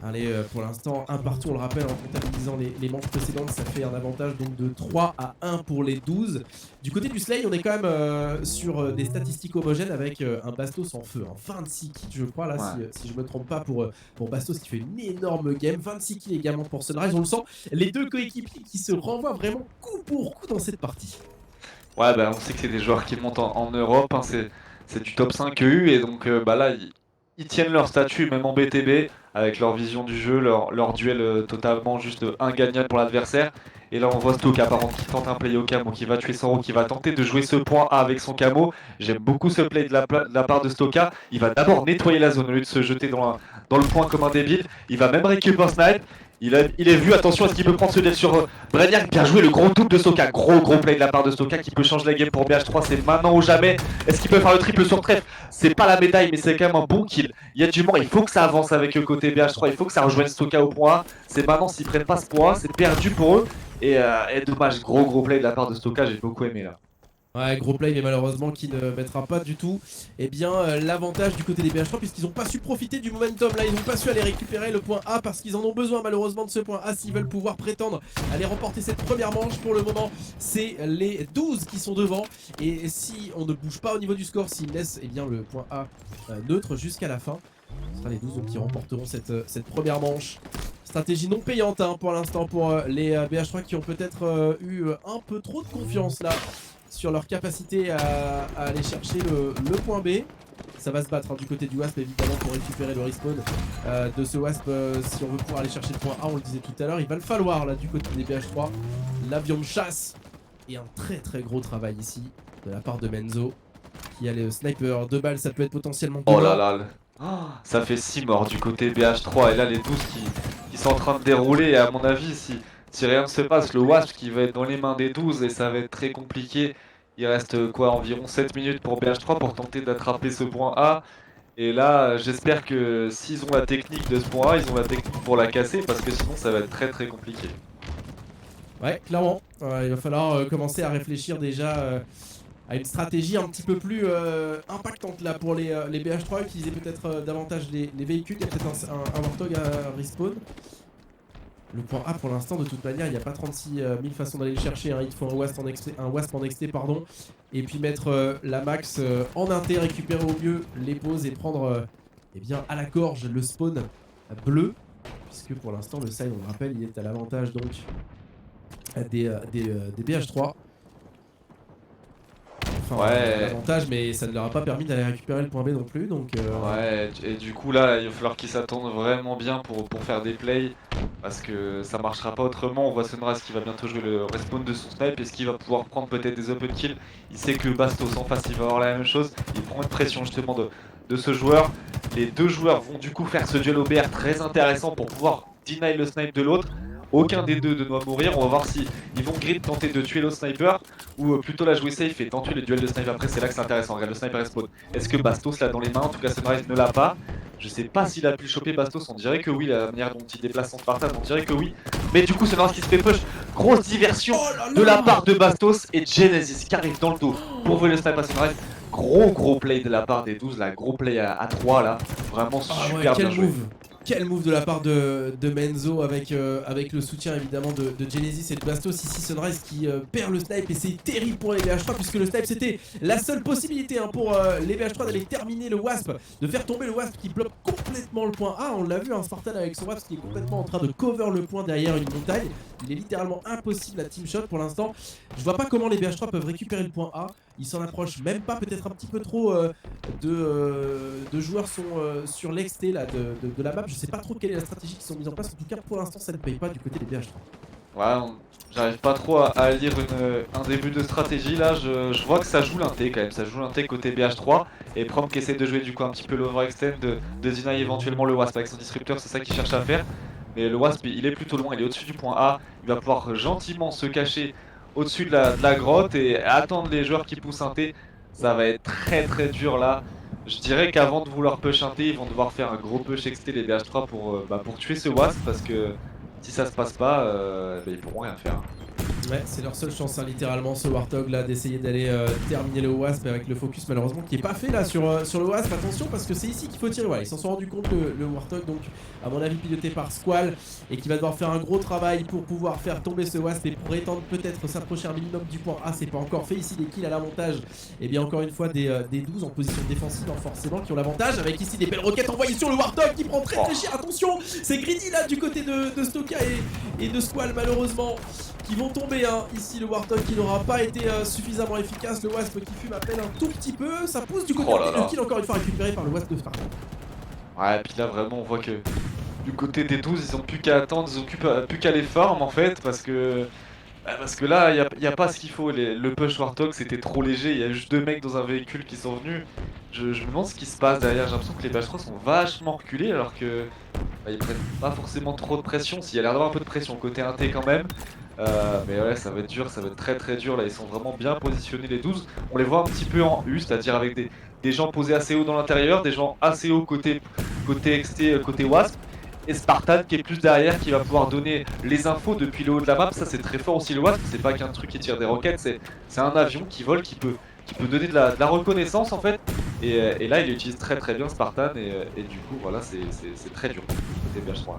Allez, pour l'instant, un partout, on le rappelle, en comptabilisant les manches précédentes, ça fait un avantage donc de 3 à 1 pour les 12. Du côté du Slay, on est quand même sur des statistiques homogènes avec un Bastos en feu. Hein. 26 kills, je crois, là, ouais. si je me trompe pas, pour Bastos qui fait une énorme game. 26 kills également pour Sunrise, on le sent. Les deux coéquipiers qui se renvoient vraiment coup pour coup dans cette partie. Ouais, bah on sait que c'est des joueurs qui montent en Europe, hein, c'est du top 5 EU, et donc bah là, ils tiennent leur statut, même en BTB, avec leur vision du jeu, leur duel totalement juste ingagnable pour l'adversaire. Et là, on voit Stoka par contre qui tente un play au camo, qui va tuer Soro, qui va tenter de jouer ce point A avec son camo. J'aime beaucoup ce play de la part de Stoka. Il va d'abord nettoyer la zone au lieu de se jeter dans le point comme un débile. Il va même récupérer un snipe. Il est vu, attention à ce qu'il peut prendre ce deal sur Brainiac. Bien joué, le gros double de Stoka. Gros play de la part de Stoka qui peut changer la game pour BH3. C'est maintenant ou jamais. Est-ce qu'il peut faire le triple sur trèfle? C'est pas la médaille, mais c'est quand même un bon kill. Il y a du mort, il faut que ça avance avec le côté BH3. Il faut que ça rejoigne Stoka au point A. C'est maintenant, s'ils prennent pas ce point A, c'est perdu pour eux. Et dommage, gros play de la part de Stoka, j'ai beaucoup aimé là. Ouais, gros play, mais malheureusement qui ne mettra pas du tout l'avantage du côté des BH3 puisqu'ils n'ont pas su profiter du momentum. Là, ils n'ont pas su aller récupérer le point A parce qu'ils en ont besoin malheureusement de ce point A s'ils veulent pouvoir prétendre aller remporter cette première manche. Pour le moment, c'est les 12 qui sont devant. Et si on ne bouge pas au niveau du score, s'ils laissent bien, le point A neutre jusqu'à la fin, ce sera les 12 qui remporteront cette première manche. Stratégie non payante pour l'instant pour les BH3 qui ont peut-être eu un peu trop de confiance là sur leur capacité à aller chercher le point B. Ça va se battre du côté du Wasp évidemment pour récupérer le respawn de ce Wasp si on veut pouvoir aller chercher le point A, on le disait tout à l'heure. Il va le falloir là du côté des BH3. L'avion de chasse et un très gros travail ici de la part de Menzo qui a le sniper. 2 balles, ça peut être potentiellement Oh là là, ça fait 6 morts du côté BH3 et là les 12 qui sont en train de dérouler. Et à mon avis, si rien ne se passe, le Wasp qui va être dans les mains des 12 et ça va être très compliqué. Il reste quoi, environ 7 minutes pour BH3 pour tenter d'attraper ce point A. Et là, j'espère que s'ils ont la technique de ce point A, ils ont la technique pour la casser parce que sinon ça va être très compliqué. Ouais, clairement, il va falloir commencer à réfléchir déjà à une stratégie un petit peu plus impactante là pour les BH3, utiliser peut-être davantage les véhicules. Il y a peut-être un Warthog à respawn. Le point A pour l'instant, de toute manière, il n'y a pas 36 000 façons d'aller le chercher. Il faut un Wasp en XT, pardon. Et puis mettre la max en inté, récupérer au mieux les pauses et prendre à la gorge le spawn bleu. Puisque pour l'instant, le side, on le rappelle, il est à l'avantage donc des BH3. Enfin, Ouais. l'avantage, mais ça ne leur a pas permis d'aller récupérer le point B non plus. Donc, Ouais, et du coup là, il va falloir qu'ils s'attendent vraiment bien pour faire des plays. Parce que ça marchera pas autrement. On voit Sunrise qui va bientôt jouer le respawn de son snipe. Est-ce qu'il va pouvoir prendre peut-être des open kills? Il sait que Bastos en face il va avoir la même chose. Il prend une pression justement de ce joueur. Les deux joueurs vont du coup faire ce duel OBR très intéressant pour pouvoir deny le snipe de l'autre. Aucun des deux ne doit mourir. On va voir si ils vont grid tenter de tuer l'autre sniper ou plutôt la jouer safe et tenter le duel de sniper. Après c'est là que c'est intéressant. Regarde, le sniper respawn. Est-ce que Bastos l'a dans les mains? En tout cas Sunrise ne l'a pas. Je sais pas s'il a pu choper Bastos, on dirait que oui, la manière dont il déplace son Spartan, on dirait que oui. Mais du coup Sunrise qui se fait push. Grosse diversion de la part de Bastos et Genesis qui arrive dans le dos pour voler le sniper à Sunrise. Gros play de la part des 12 là, gros play à 3 là. Vraiment super bien joué. Quel move de la part de Menzo avec le soutien évidemment de Genesis et de Bastos. Ici Sunrise qui perd le snipe et c'est terrible pour les BH3 puisque le snipe c'était la seule possibilité pour les BH3 d'aller terminer le Wasp, de faire tomber le Wasp qui bloque complètement le point A. On l'a vu, un Spartan avec son Wasp qui est complètement en train de cover le point derrière une montagne. Il est littéralement impossible à team shot pour l'instant. Je vois pas comment les BH3 peuvent récupérer le point A. Ils s'en approchent même pas, peut-être un petit peu trop de joueurs sont sur l'ex là de la map. Je sais pas trop quelle est la stratégie qui sont mises en place. En tout cas pour l'instant ça ne paye pas du côté des BH3. Ouais, j'arrive pas trop à lire un début de stratégie là. Je vois que ça joue l'inté quand même. Ça joue l'inté côté BH3 et Prom qui essaie de jouer du coup un petit peu l'overextend, de deny éventuellement le Wasp avec son disrupteur. C'est ça qu'il cherche à faire. Mais le Wasp il est plutôt loin, il est au-dessus du point A. Il va pouvoir gentiment se cacher au-dessus de la grotte et attendre les joueurs qui poussent un T. Ça va être très dur là. Je dirais qu'avant de vouloir push un T, ils vont devoir faire un gros push XT les BH3 pour tuer ce Wasp parce que si ça se passe pas, ils pourront rien faire. Ouais, c'est leur seule chance, littéralement, ce Warthog là, d'essayer d'aller terminer le Wasp avec le focus malheureusement qui est pas fait là sur le Wasp. Attention parce que c'est ici qu'il faut tirer. Voilà, ils s'en sont rendus compte le Warthog, donc à mon avis piloté par Squall et qui va devoir faire un gros travail pour pouvoir faire tomber ce Wasp et pour étendre peut-être s'approcher un minimum du point A. C'est pas encore fait ici, des kills à l'avantage. Et bien encore une fois des 12 en position défensive forcément qui ont l'avantage avec ici des belles roquettes envoyées sur le Warthog qui prend très cher. Attention, c'est Greedy là du côté de Stoka et de Squall malheureusement qui vont tomber ici. Le Warthog qui n'aura pas été suffisamment efficace. Le Wasp qui fume à peine un tout petit peu. Ça pousse du côté de kill encore une fois récupéré par le Wasp de Spartan. Ouais, et puis là vraiment on voit que du côté des 12 ils ont plus qu'à attendre, ils ont plus qu'à les farm en fait parce que là y a pas ce qu'il faut, le push Warthog c'était trop léger, il y a juste deux mecs dans un véhicule qui sont venus. Je me demande ce qui se passe derrière, j'ai l'impression que les BH3 sont vachement reculés alors que ils prennent pas forcément trop de pression, s'il y a l'air d'avoir un peu de pression côté 1T quand même. Mais ouais, ça va être dur, ça va être très très dur là, ils sont vraiment bien positionnés les 12. On les voit un petit peu en U, c'est-à-dire avec des gens posés assez haut dans l'intérieur, des gens assez haut côté XT, côté Wasp. Et Spartan qui est plus derrière, qui va pouvoir donner les infos depuis le haut de la map. Ça c'est très fort aussi le Wasp, c'est pas qu'un truc qui tire des roquettes, c'est un avion qui vole, qui peut donner de la reconnaissance en fait. Et là il utilise très très bien Spartan et du coup voilà c'est très dur côté BH3.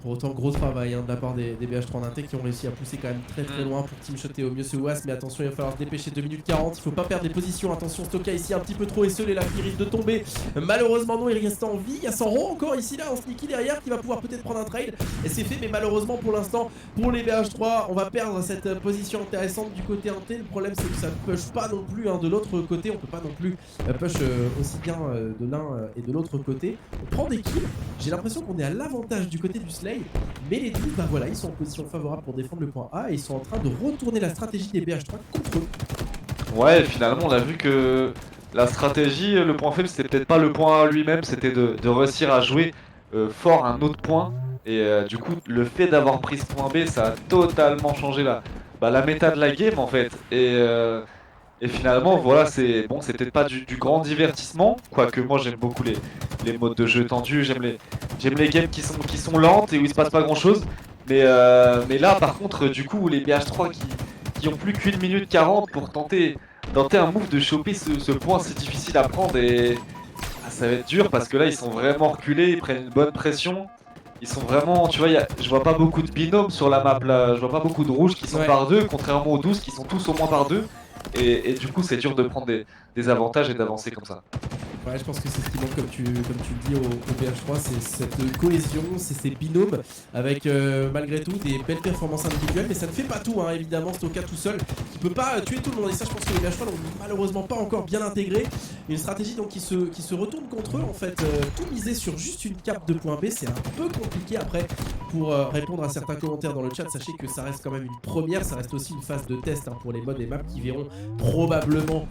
Pour autant, gros travail de la part des BH3 en inté qui ont réussi à pousser quand même très loin pour teamshotter au mieux ce Wasp. Mais attention, il va falloir se dépêcher, 2 minutes 40. Il faut pas perdre des positions. Attention, Stoka ici un petit peu trop esselé là, qui risque de tomber. Malheureusement, non, il reste en vie. Il y a Sanro encore ici là, en sneaky derrière, qui va pouvoir peut-être prendre un trade. Et c'est fait, mais malheureusement pour l'instant, pour les BH3, on va perdre cette position intéressante du côté inté. Le problème, c'est que ça ne push pas non plus de l'autre côté. On peut pas non plus push aussi bien de l'un et de l'autre côté. On prend des kills. J'ai l'impression qu'on est à l'avantage du côté du Slay, mais les 12, bah voilà, ils sont en position favorable pour défendre le point A et ils sont en train de retourner la stratégie des BH3 contre eux. Ouais, finalement on a vu que la stratégie, le point faible c'était peut-être pas le point A lui-même, c'était de réussir à jouer fort un autre point. Et du coup le fait d'avoir pris ce point B ça a totalement changé la méta de la game en fait. Et finalement voilà, c'est bon, c'est peut-être pas du grand divertissement, quoique moi j'aime beaucoup les modes de jeu tendus, j'aime les games qui sont lentes et où il se passe pas grand chose. Mais là par contre du coup les BH3 qui ont plus qu'une minute 40 pour tenter un move de choper ce point si difficile à prendre et ça va être dur parce que là ils sont vraiment reculés, ils prennent une bonne pression. Ils sont vraiment, tu vois, je vois pas beaucoup de binômes sur la map là, je vois pas beaucoup de rouges qui sont par deux, contrairement aux 12 qui sont tous au moins par deux. Et du coup c'est dur de prendre des avantages et d'avancer comme ça. Ouais, je pense que c'est ce qui manque, comme tu le dis, au BH3, c'est cette cohésion, c'est ces binômes avec malgré tout des belles performances individuelles, mais ça ne fait pas tout, hein, évidemment. Stoka tout seul, qui peut pas tuer tout le monde, et ça, je pense que les BH3 n'ont malheureusement pas encore bien intégré. Une stratégie donc qui se retourne contre eux, en fait. Tout miser sur juste une cape de point B, c'est un peu compliqué après pour répondre à certains commentaires dans le chat. Sachez que ça reste quand même une première, ça reste aussi une phase de test pour les modes et maps qui verront probablement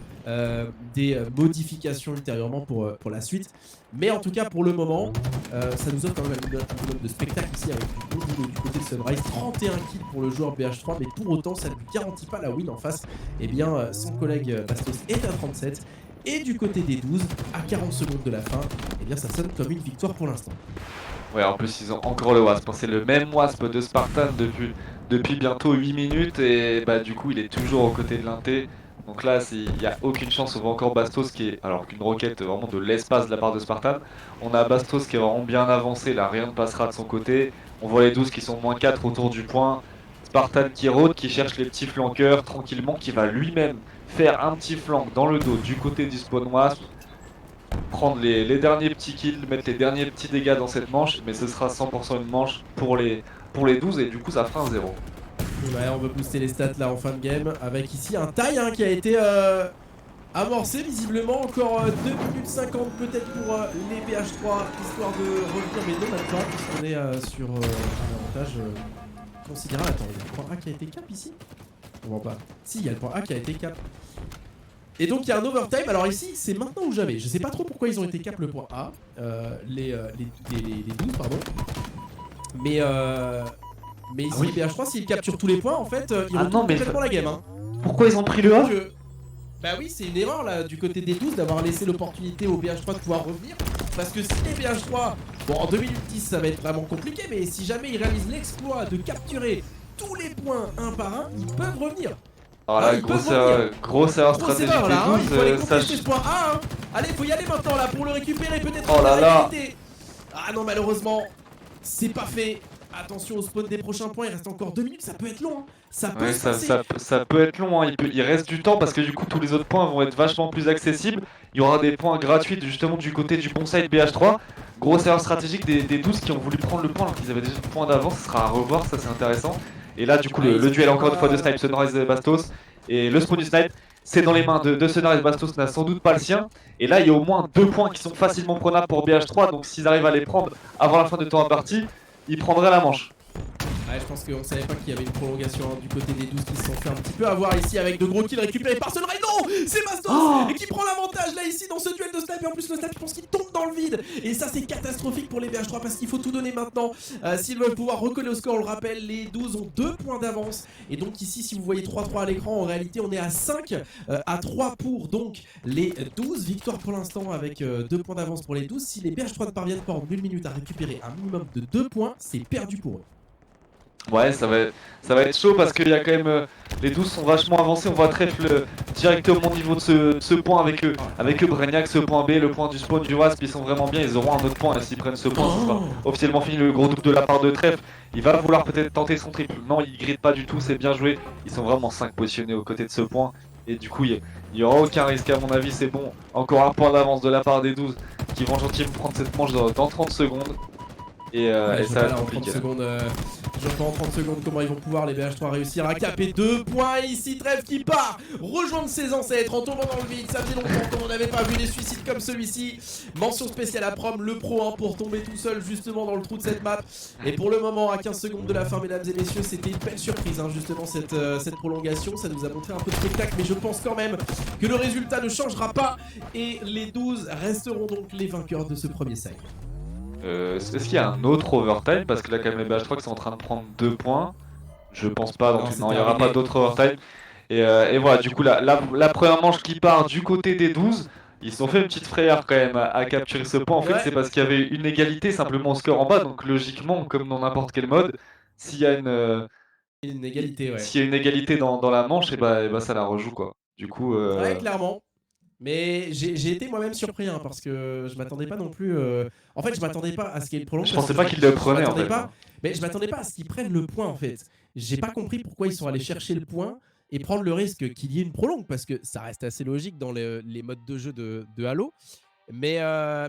des modifications ultérieurement pour la suite. Mais en tout cas pour le moment ça nous offre quand même un minimum de spectacle ici avec du bon boulot du côté de Sunrise. 31 kills pour le joueur BH3, mais pour autant ça ne lui garantit pas la win en face. Et bien son collègue Bastos est à 37. Et du côté des 12, à 40 secondes de la fin, et bien ça sonne comme une victoire pour l'instant. Ouais, en plus ils ont encore le Wasp, c'est le même Wasp de Spartan depuis bientôt 8 minutes et bah du coup il est toujours aux côtés de l'Inté. Donc là il n'y a aucune chance, on voit encore Bastos qui est, alors qu'une roquette vraiment de l'espace de la part de Spartan. On a Bastos qui est vraiment bien avancé, là rien ne passera de son côté. On voit les 12 qui sont -4 autour du point. Spartan qui rôde, qui cherche les petits flanqueurs tranquillement, qui va lui-même faire un petit flank dans le dos du côté du spawn Wasp. Prendre les derniers petits kills, mettre les derniers petits dégâts dans cette manche, mais ce sera 100% une manche pour les 12 et du coup ça fera un 0. Ouais, on veut booster les stats là en fin de game avec ici un taille qui a été amorcé visiblement. Encore 2 minutes 50 peut-être pour les BH3 histoire de revenir, mais non maintenant puisqu'on est sur un avantage considérable. Attends, il y a le point A qui a été cap ici? On voit pas. Si, il y a le point A qui a été cap. Et donc il y a un overtime. Alors ici c'est maintenant ou jamais. Je sais pas trop pourquoi ils ont été cap le point A, les 12 pardon. Mais ici les BH3 s'ils capturent tous les points en fait ils retournent complètement la game. Pourquoi ils ont pris le A? Bah oui, c'est une erreur là du côté des 12 d'avoir laissé l'opportunité aux BH3 de pouvoir revenir. Parce que si les BH3, bon en 2 minutes 10 ça va être vraiment compliqué, mais si jamais ils réalisent l'exploit de capturer tous les points un par un, ils peuvent revenir. Alors là, grosse erreur stratégique des 12. Il faut aller contester ce point A. Allez, faut y aller maintenant là pour le récupérer peut-être. Oh là là. Ah non, malheureusement, c'est pas fait. Attention au spawn des prochains points, il reste encore 2 minutes, ça peut être long. Ça peut ça peut être long, il reste du temps parce que du coup tous les autres points vont être vachement plus accessibles. Il y aura des points gratuits justement du côté du bon side BH3. Grosse erreur stratégique des 12 qui ont voulu prendre le point alors qu'ils avaient déjà le point d'avance, ce sera à revoir, ça c'est intéressant. Et là du coup le duel encore une fois de snipe Sunrise Bastos et le spawn du snipe. c'est dans les mains de Sonar et Bastos n'a sans doute pas le sien. Et là, il y a au moins 2 points qui sont facilement prenables pour BH3. Donc s'ils arrivent à les prendre avant la fin du temps imparti, ils prendraient la manche. Ouais, je pense qu'on savait pas qu'il y avait une prolongation du côté des 12 qui se sont fait un petit peu avoir ici avec de gros kills récupérés par Sunray. Non, c'est Bastos qui prend l'avantage là ici dans ce duel de snipe. Et en plus le snipe, je pense qu'il tombe dans le vide. Et ça c'est catastrophique pour les BH3 parce qu'il faut tout donner maintenant s'ils veulent pouvoir recoller au score. On le rappelle, les 12 ont 2 points d'avance. Et donc ici, si vous voyez 3-3 à l'écran, en réalité on est à 5 à 3 pour donc les 12. Victoire pour l'instant avec 2 points d'avance pour les 12. Si les BH3 ne parviennent pas en 1 minute à récupérer un minimum de 2 points, c'est perdu pour eux. Ouais, ça va être chaud parce qu'il y a quand même. Les 12 sont vachement avancés. On voit Trèfle directement au niveau de ce point avec eux. Avec eux, Brignac, ce point B, le point du spawn du Wasp, ils sont vraiment bien. Ils auront un autre point. Et s'ils prennent ce point, ce sera officiellement fini le gros double de la part de Trèfle. Il va vouloir peut-être tenter son triple. Non, il grille pas du tout. C'est bien joué. Ils sont vraiment 5 positionnés aux côtés de ce point. Et du coup, il n'y aura aucun risque à mon avis. C'est bon. Encore un point d'avance de la part des 12 qui vont gentiment prendre cette manche dans 30 secondes. Et ça va être compliqué. Je vois pas en 30 secondes comment ils vont pouvoir les BH3 réussir à caper 2 points ici. Trèfle qui part rejoindre ses ancêtres en tombant dans le vide. Ça faisait longtemps qu'on n'avait pas vu des suicides comme celui-ci. Mention spéciale à Prom, le pro 1 pour tomber tout seul justement dans le trou de cette map. Et pour le moment, à 15 secondes de la fin, mesdames et messieurs, c'était une belle surprise hein, justement cette prolongation. Ça nous a montré un peu de spectacle, mais je pense quand même que le résultat ne changera pas. Et les 12 resteront donc les vainqueurs de ce premier side. Est-ce qu'il y a un autre overtime? Parce que là, quand même, les BH3 qui sont en train de prendre 2 points. Je pense pas, donc non, il n'y aura pas d'autre overtime. Et voilà, du coup, la première manche qui part du côté des 12, ils se sont fait une petite frayeur quand même à capturer ce point. En fait, c'est parce qu'il y avait une égalité simplement au score en bas. Donc logiquement, comme dans n'importe quel mode, s'il y a une égalité, s'il y a une égalité dans la manche, et bah ça la rejoue quoi. Du coup, ouais, clairement. Mais j'ai été moi-même surpris hein, parce que je m'attendais pas non plus. En fait, je m'attendais pas à ce qu'il y ait le prolong. Je pensais pas qu'ils le prenaient en fait. Mais je m'attendais pas à ce qu'ils prennent le point en fait. J'ai pas compris pourquoi ils sont allés chercher le point et prendre le risque qu'il y ait une prolongue parce que ça reste assez logique dans les modes de jeu de Halo. Mais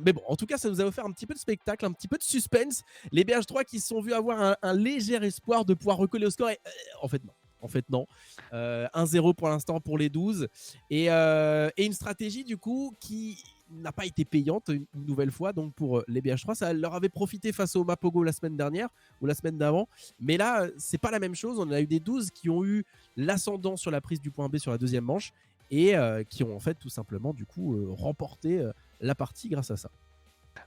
bon, en tout cas, ça nous a offert un petit peu de spectacle, un petit peu de suspense. Les BH3 qui se sont vus avoir un léger espoir de pouvoir recoller au score. Et en fait, non. En fait, non. 1-0 pour l'instant pour les 12. Et une stratégie, du coup, qui n'a pas été payante une nouvelle fois. Donc, pour les BH3, ça leur avait profité face au Mapogo la semaine dernière ou la semaine d'avant. Mais là, c'est pas la même chose. On a eu des 12 qui ont eu l'ascendant sur la prise du point B sur la deuxième manche et qui ont en fait tout simplement, du coup, remporté la partie grâce à ça.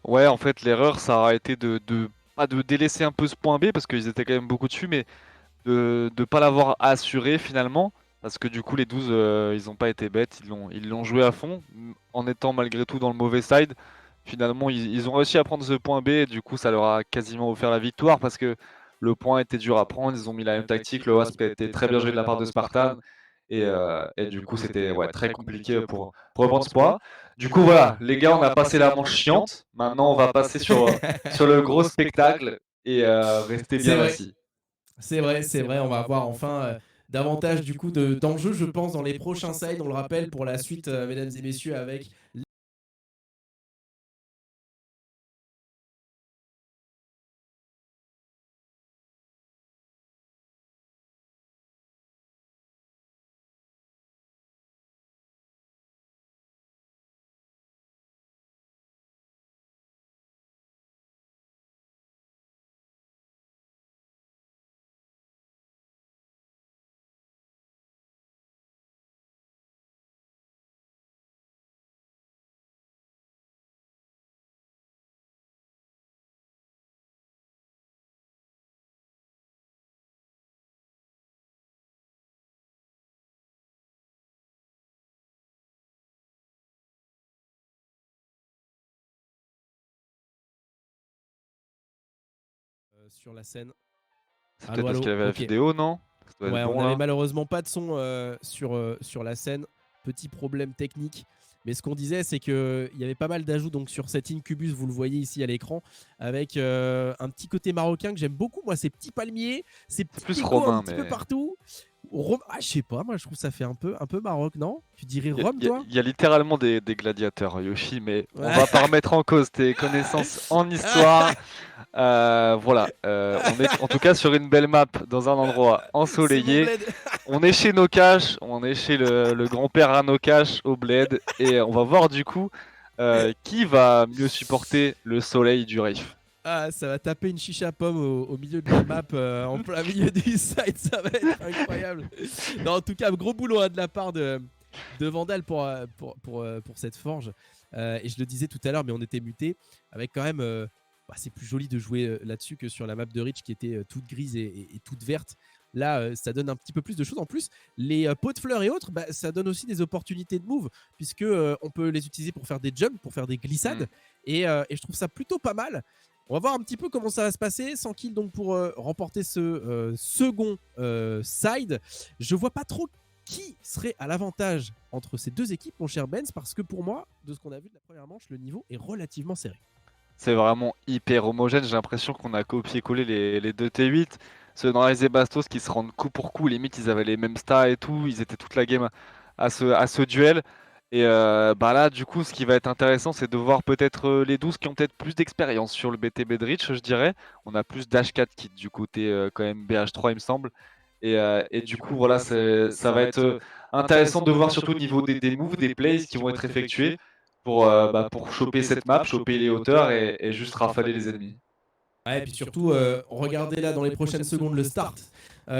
Ouais, en fait, l'erreur, ça aurait été pas de délaisser un peu ce point B parce qu'ils étaient quand même beaucoup dessus, mais de ne pas l'avoir assuré finalement. Parce que du coup, les 12, ils n'ont pas été bêtes, ils l'ont joué à fond, en étant malgré tout dans le mauvais side. Finalement, ils ont réussi à prendre ce point B et du coup, ça leur a quasiment offert la victoire parce que le point était dur à prendre. Ils ont mis la même tactique, le Wasp a été très bien joué de la part de Spartan. Et du coup, c'était très compliqué pour reprendre ce point. Du coup, voilà, les gars, on a passé la manche chiante. Maintenant, on va passer sur le gros spectacle et rester bien assis. C'est vrai, on va avoir enfin davantage du coup d'enjeux, je pense, dans les prochains sides. On le rappelle pour la suite, mesdames et messieurs, avec sur la scène. C'est peut-être parce qu'il y avait la vidéo, non? Ouais, on n'avait malheureusement pas de son sur la scène. Petit problème technique. Mais ce qu'on disait, c'est qu'il y avait pas mal d'ajouts donc sur cet Incubus, vous le voyez ici à l'écran, avec un petit côté marocain que j'aime beaucoup. Moi, ces petits palmiers, ces petits décos un petit peu partout. Ah, je sais pas, moi je trouve ça fait un peu Maroc, non? Tu dirais Rome, toi? Il y a littéralement des gladiateurs, Yoshi, mais on va pas remettre en cause tes connaissances en histoire. Voilà, on est en tout cas sur une belle map dans un endroit ensoleillé. On est chez Nocash, on est chez le grand-père à Nocash au Bled, et on va voir du coup qui va mieux supporter le soleil du Rift. Ah, ça va taper une chicha pomme au milieu de la map, en plein milieu du site, ça va être incroyable. Non, en tout cas, gros boulot hein, de la part de Vandal pour cette forge. Et je le disais tout à l'heure, mais on était muté avec quand même. C'est plus joli de jouer là-dessus que sur la map de Reach qui était toute grise et toute verte. Là, ça donne un petit peu plus de choses. En plus, les pots de fleurs et autres, ça donne aussi des opportunités de move, puisque on peut les utiliser pour faire des jumps, pour faire des glissades. Et je trouve ça plutôt pas mal. On va voir un petit peu comment ça va se passer. 100 kills donc pour remporter ce second side. Je vois pas trop qui serait à l'avantage entre ces deux équipes, mon cher Benz, parce que pour moi, de ce qu'on a vu de la première manche, le niveau est relativement serré. C'est vraiment hyper homogène, j'ai l'impression qu'on a copié-collé les deux T8. Ceux dans les Bastos qui se rendent coup pour coup, limite ils avaient les mêmes stats et tout, ils étaient toute la game à ce duel. Et là, du coup, ce qui va être intéressant, c'est de voir peut-être les 12 qui ont peut-être plus d'expérience sur le BTB de Reach, je dirais. On a plus d'H4 qui du côté quand même BH3, il me semble. Et du coup, voilà, ça va être intéressant de voir surtout au niveau des moves, des plays qui vont être effectués pour choper cette map, choper les hauteurs et juste rafaler les ennemis. Ouais, et puis surtout, regardez là dans les prochaines secondes le start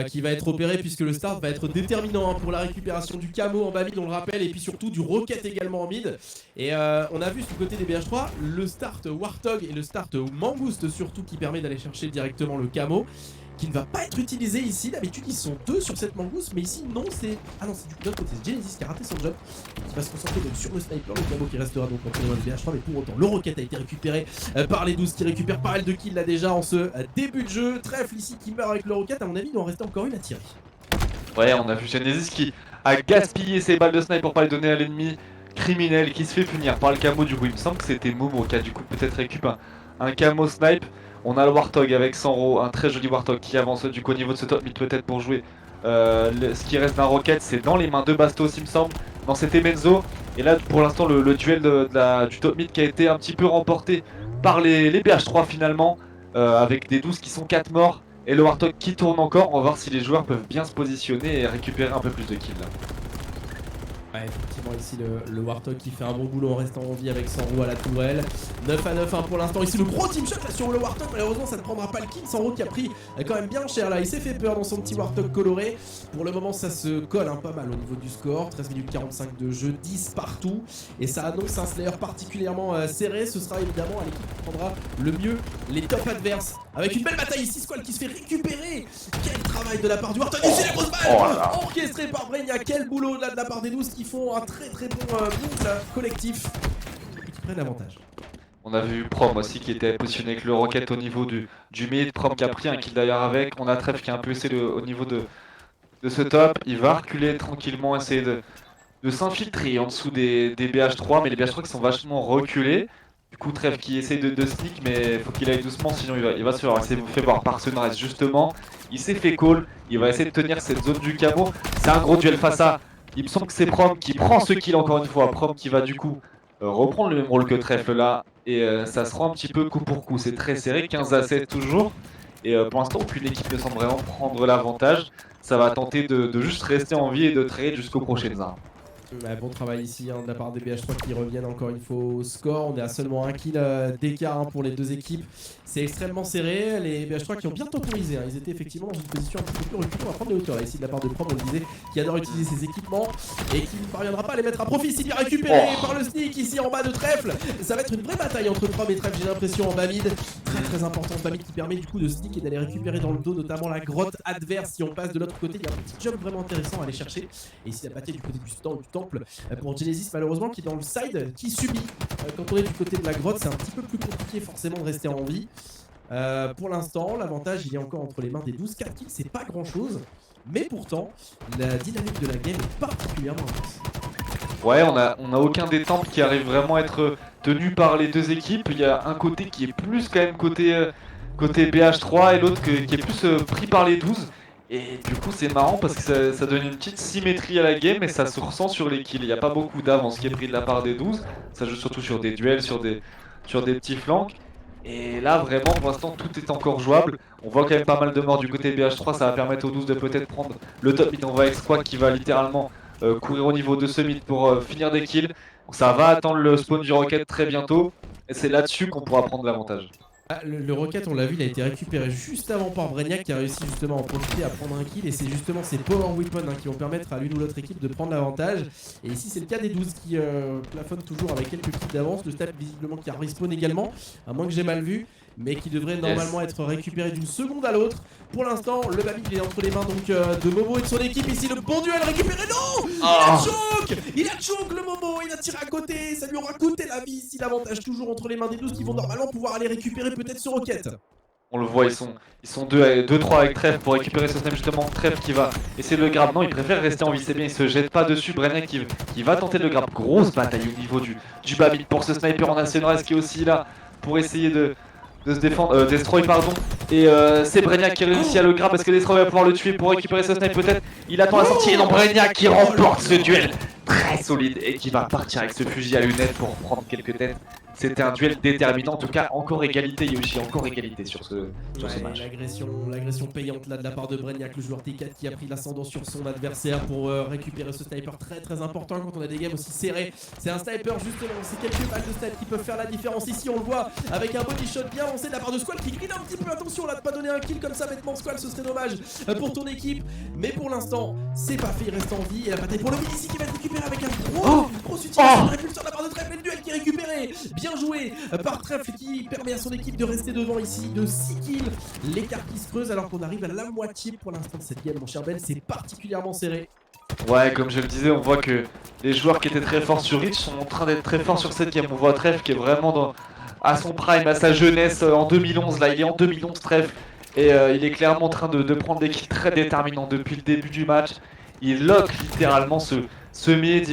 qui va être opéré, puisque le start va être déterminant hein, pour la récupération du camo en bas mid, on le rappelle, et puis surtout du rocket également en mid. Et on a vu du côté des BH3 le start Warthog et le start Mangouste surtout qui permet d'aller chercher directement le camo, qui ne va pas être utilisé ici. D'habitude ils sont deux sur cette Mangouste, mais ici non, c'est... Ah non, c'est du l'autre côté, c'est Genesis qui a raté son job, qui va se concentrer donc sur le sniper, le camo qui restera donc entre les mains de BH3, mais pour autant le rocket a été récupéré par les 12 qui récupèrent pas mal de kills là déjà en ce début de jeu. Trèfle ici qui meurt avec le rocket, à mon avis il doit en rester encore une à tirer. Ouais, on a vu Genesis qui a gaspillé ses balles de snipe pour pas les donner à l'ennemi criminel qui se fait punir par le camo. Du coup, il me semble que c'était Momo qui a du coup peut-être récupéré un camo snipe. On a le Warthog avec Sanro, un très joli Warthog qui avance du coup au niveau de ce top mid peut-être pour jouer. Ce qui reste d'un rocket, c'est dans les mains de Bastos, il me semble. Non, c'était Menzo. Et là, pour l'instant, le duel du top mid qui a été un petit peu remporté par les BH3 finalement, avec des 12 qui sont 4 morts. Et le Warthog qui tourne encore, on va voir si les joueurs peuvent bien se positionner et récupérer un peu plus de kills. Ouais, effectivement ici le Warthog qui fait un bon boulot en restant en vie avec 100 roues à la tourelle. 9 à 9 hein, pour l'instant. Ici le gros team shot là sur le Warthog. Malheureusement ça ne prendra pas le kill. 100 roues qui a pris quand même bien cher là. Il s'est fait peur dans son petit Warthog coloré. Pour le moment ça se colle pas mal au niveau du score. 13 minutes 45 de jeu, 10 partout. Et ça annonce un Slayer particulièrement serré. Ce sera évidemment à l'équipe qui prendra le mieux les top adverses. Avec une belle bataille ici, Squall qui se fait récupérer. Quel travail de la part du Warthog. Ici la grosse balle orchestrée par Brenia. Quel boulot là de la part des 12 qui font un très très bon move collectif et qui prennent l'avantage. On a vu Prom aussi qui était positionné avec le rocket au niveau du mid. Prom qui a pris un kill d'ailleurs avec. On a Tref qui a un peu essayé au niveau de ce top. Il va reculer tranquillement, essayer de s'infiltrer en dessous des BH3. Mais les BH3 qui sont vachement reculés. Du coup, Tref qui essaye de sneak, mais faut qu'il aille doucement, sinon il va se faire fait voir par Sunrise justement. Il s'est fait call, il va essayer de tenir cette zone du camo. C'est un gros duel face à. Il me semble que c'est Prom qui prend ce kill encore une fois. Prom qui va du coup reprendre le même rôle que Trèfle là. Et ça se rend un petit peu coup pour coup. C'est très serré, 15 à 7 toujours. Et pour l'instant, aucune équipe ne semble vraiment prendre l'avantage. Ça va tenter de juste rester en vie et de trade jusqu'aux prochaines armes. Bon travail ici de la part des BH3 qui reviennent encore une fois au score. On est à seulement un kill d'écart pour les deux équipes. C'est extrêmement serré. Les BH3 qui ont bien temporisé. Ils étaient effectivement dans une position un petit peu plus reculée. On va prendre les hauteurs là, ici de la part de Prom, on le disait, qui adore utiliser ses équipements et qui ne parviendra pas à les mettre à profit. Ici bien récupéré par le sneak ici en bas de Trèfle. Ça va être une vraie bataille entre Prom et Trèfle, j'ai l'impression, en bas mid. Très très important bas mid qui permet du coup de sneak et d'aller récupérer dans le dos notamment la grotte adverse. Si on passe de l'autre côté, il y a un petit job vraiment intéressant à aller chercher. Et ici la bataille du côté du temple pour Genesis malheureusement qui est dans le side, qui subit. Quand on est du côté de la grotte, c'est un petit peu plus compliqué forcément de rester en vie. Pour l'instant, l'avantage il est encore entre les mains des 12. 4 kills, c'est pas grand chose. Mais pourtant, la dynamique de la game est particulièrement intense. Ouais, on a aucun des temples qui arrive vraiment à être tenu par les deux équipes. Il y a un côté qui est plus quand même côté BH3 et l'autre qui est plus pris par les 12. Et du coup c'est marrant parce que ça donne une petite symétrie à la game et ça se ressent sur les kills. Il n'y a pas beaucoup d'avance qui est pris de la part des 12. Ça joue surtout sur des duels, sur des petits flancs. Et là, vraiment, pour l'instant, tout est encore jouable. On voit quand même pas mal de morts du côté BH3. Ça va permettre aux 12 de peut-être prendre le top mid. On voit avec Squawk qui va littéralement courir au niveau de ce mid pour finir des kills. Donc ça va attendre le spawn du Rocket très bientôt. Et c'est là-dessus qu'on pourra prendre l'avantage. Ah, le Rocket, on l'a vu, il a été récupéré juste avant par Brainiac qui a réussi justement à en profiter, à prendre un kill. Et c'est justement ces power weapons qui vont permettre à l'une ou l'autre équipe de prendre l'avantage. Et ici, c'est le cas des 12 qui plafonnent toujours avec quelques kills d'avance. Le stat visiblement qui a respawn également, à moins que j'ai mal vu, mais qui devrait normalement être récupéré d'une seconde à l'autre. Pour l'instant, le Babi il est entre les mains donc de Momo et de son équipe. Ici, le bon duel récupéré. Non, il a choke. Il a choke le Momo. Il a tiré à côté. Ça lui aura coûté la vie. Ici, l'avantage toujours entre les mains des 12 qui vont normalement pouvoir aller récupérer peut-être ce Rocket. On le voit, ils sont 2-3 avec Trèfle pour récupérer ce snap justement. Trèfle qui va essayer de le grab. Non, il préfère rester en vie, c'est bien, il se jette pas dessus. Brainiac qui va tenter de le grab. Grosse bataille au niveau du Babi pour ce sniper en National qui est aussi là pour essayer de se défendre. Destroy, pardon. Et c'est Brainiac qui réussit à le grab parce que Destroy va pouvoir le tuer pour récupérer ce snipe peut-être. Il attend la sortie et non, Brainiac qui remporte ce duel très solide et qui va partir avec ce fusil à lunettes pour prendre quelques têtes. C'était un duel déterminant, en tout cas encore égalité Yoshi, encore égalité sur ce match. L'agression payante là de la part de Brainiac, le joueur T4 qui a pris l'ascendant sur son adversaire pour récupérer ce sniper très important quand on a des games aussi serrés. C'est un sniper justement, c'est quelques balles de snipe qui peuvent faire la différence. Ici on le voit avec un body shot bien lancé de la part de Squall qui grille un petit peu, attention là de pas donner un kill comme ça bêtement Squall, ce serait dommage pour ton équipe. Mais pour l'instant c'est pas fait, il reste en vie et la bataille pour le mid ici qui va être récupéré avec un gros utilisation de répulseur de la part de Trèfle et le duel qui est récupéré. Bien joué par Trèfle qui permet à son équipe de rester devant ici de 6 kills. L'écart qui se creuse alors qu'on arrive à la moitié pour l'instant de cette game mon cher Ben, c'est particulièrement serré. Ouais, comme je le disais, on voit que les joueurs qui étaient très forts sur Reach sont en train d'être très forts sur cette game. On voit Trèfle qui est vraiment à son prime, à sa jeunesse en 2011. Là, il est en 2011 Trèfle et il est clairement en train de prendre des kills très déterminants depuis le début du match. Il lock littéralement ce mid,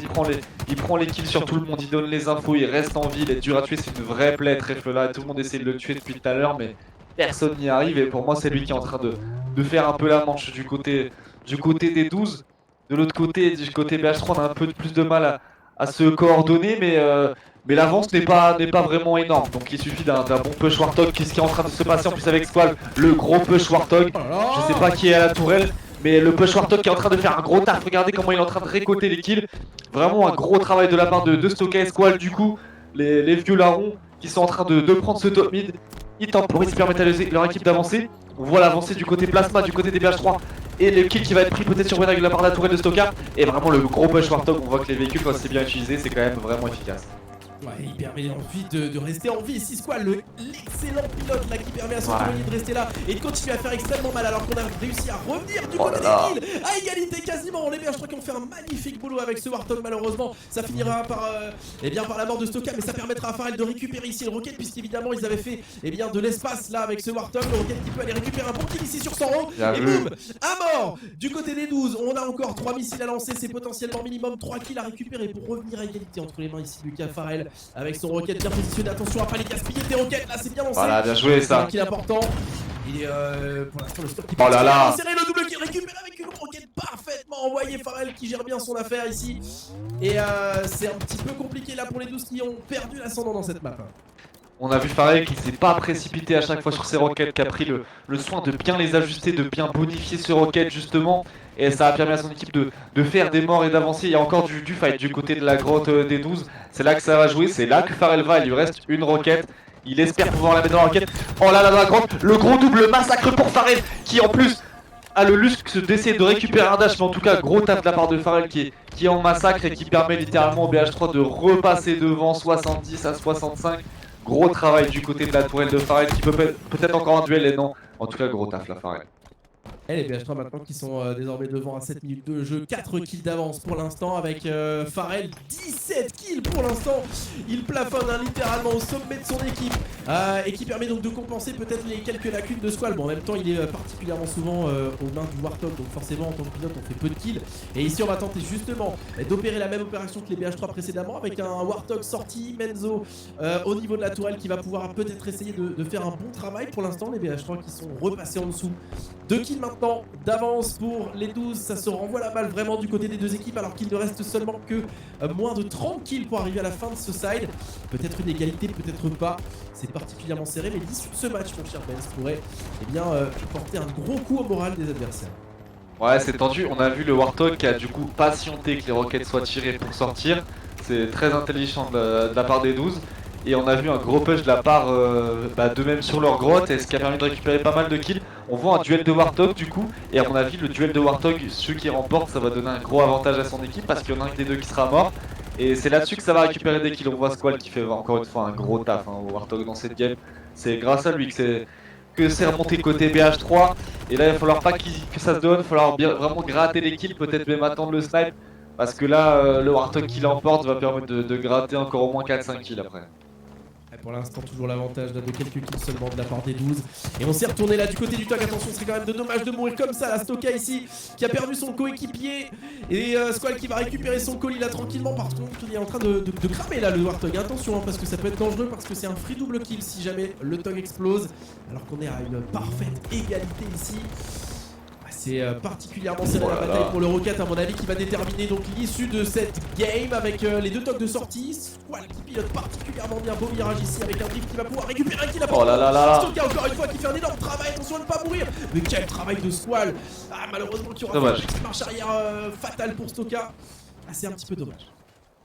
il prend les kills sur tout le monde, il donne les infos, il reste en vie, il est dur à tuer, c'est une vraie plaie Trèfle là, tout le monde essaie de le tuer depuis tout à l'heure mais personne n'y arrive et pour moi c'est lui qui est en train de faire un peu la manche du côté des 12. De l'autre côté, du côté BH3 on a un peu plus de mal à se coordonner mais l'avance n'est pas vraiment énorme, donc il suffit d'un bon push Warthog. Qu'est-ce qui est en train de se passer en plus avec Squall, le gros push Warthog, je sais pas qui est à la tourelle. Mais le push Warthog qui est en train de faire un gros taf, regardez comment il est en train de récolter les kills. Vraiment un gros travail de la part de Stoka et Squall du coup. Les vieux larrons qui sont en train de prendre ce top mid. Ils temporisent, ils permettent à leur équipe d'avancer. On voit l'avancée du côté Plasma, du côté des BH3. Et le kill qui va être pris peut-être sur Brainiac de la part de la tourelle de Stoka. Et vraiment le gros push Warthog, on voit que les véhicules quand c'est bien utilisé, c'est quand même vraiment efficace. Ouais, il permet envie de rester en vie ici Squall, l'excellent pilote là qui permet à son coéquipier de rester là et de continuer à faire extrêmement mal alors qu'on a réussi à revenir du côté des kills à égalité quasiment. Les BH3 qui ont fait un magnifique boulot avec ce Warthog, malheureusement ça finira par la mort de Stoka, mais ça permettra à Pharrell de récupérer ici le Rocket puisqu'évidemment ils avaient fait de l'espace là avec ce Warthog. Le Rocket qui peut aller récupérer un bon kill ici sur son rang et boum, à mort du côté des 12. On a encore 3 missiles à lancer, c'est potentiellement minimum 3 kills à récupérer pour revenir à égalité entre les mains ici de Lucas Pharrell. Avec son Rocket bien positionné, attention à pas les gaspiller tes Rockets, là c'est bien lancé. Voilà, bien joué ça. C'est important. Il est pour l'instant le stop qui oh là là, serré, le double qui récupère avec une Rocket parfaitement envoyée. Pharrell qui gère bien son affaire ici. Et c'est un petit peu compliqué là pour les 12 qui ont perdu l'ascendant dans cette map. On a vu Pharrell qui s'est pas précipité à chaque fois sur ses roquettes, qui a pris le soin de bien les ajuster, de bien bonifier ce rocket justement. Et ça a permis à son équipe de faire des morts et d'avancer. Il y a encore du fight du côté de la grotte des 12. C'est là que ça va jouer, c'est là que Pharrell va, il lui reste une roquette. Il espère pouvoir la mettre dans la roquette. Oh là là, la grotte, le gros double massacre pour Pharrell qui en plus a le luxe d'essayer de récupérer un dash. Mais en tout cas, gros taf de la part de Pharrell qui est en massacre et qui permet littéralement au BH3 de repasser devant 70 à 65. Gros travail du côté de la tourelle de Pharrell qui peut peut-être encore un duel et non. En tout cas, gros taf la Pharrell. Et les BH3 maintenant qui sont désormais devant à 7 minutes de jeu, 4 kills d'avance pour l'instant avec Pharrell, 17 kills pour l'instant. Il plafonne littéralement au sommet de son équipe et qui permet donc de compenser peut-être les quelques lacunes de Squall. Bon, en même temps il est particulièrement souvent aux mains du Warthog, donc forcément en tant que pilote on fait peu de kills. Et ici on va tenter justement d'opérer la même opération que les BH3 précédemment avec un Warthog sorti, Menzo au niveau de la tourelle qui va pouvoir peut-être essayer de faire un bon travail. Pour l'instant les BH3 qui sont repassés en dessous. 2 kills maintenant maintenant d'avance pour les 12. Ça se renvoie la balle vraiment du côté des deux équipes alors qu'il ne reste seulement que moins de 30 kills pour arriver à la fin de ce side. Peut-être une égalité, peut-être pas. C'est particulièrement serré, mais l'issue de ce match, mon cher Benz, pourrait porter un gros coup au moral des adversaires. Ouais, c'est tendu. On a vu le Warthog qui a du coup patienté que les roquettes soient tirées pour sortir. C'est très intelligent de la part des 12. Et on a vu un gros push de la part d'eux-mêmes sur leur grotte, et ce qui a permis de récupérer pas mal de kills. On voit un duel de Warthog du coup, et à mon avis le duel de Warthog, celui qui remporte, ça va donner un gros avantage à son équipe parce qu'il y en a un des deux qui sera mort. Et c'est là-dessus que ça va récupérer des kills. On voit Squall qui fait encore une fois un gros taf au Warthog dans cette game. C'est grâce à lui que c'est remonté côté BH3. Et là il va falloir pas que ça se donne, il va falloir vraiment gratter les kills, peut-être même attendre le snipe. Parce que là, le Warthog qui l'emporte va permettre de gratter encore au moins 4-5 kills après. Pour l'instant, toujours l'avantage de quelques kills seulement de la part des 12. Et on s'est retourné là du côté du Tog. Attention, ce serait quand même dommage de mourir comme ça. La Stoka ici qui a perdu son coéquipier. Et Squall qui va récupérer son colis là tranquillement. Par contre, il est en train de cramer là le Warthog. Attention parce que ça peut être dangereux parce que c'est un free double kill si jamais le Tog explose. Alors qu'on est à une parfaite égalité ici. C'est particulièrement serré la bataille pour le Rocket à mon avis qui va déterminer donc l'issue de cette game avec les deux tocs de sortie. Squall qui pilote particulièrement bien, beau mirage ici avec un drift qui va pouvoir récupérer un kill. Oh là là là. Stoka encore une fois qui fait un énorme travail, attention à ne pas mourir. Mais quel travail de Squall. Ah malheureusement qui aura fait une marche arrière fatale pour Stoka. Ah c'est un petit peu dommage.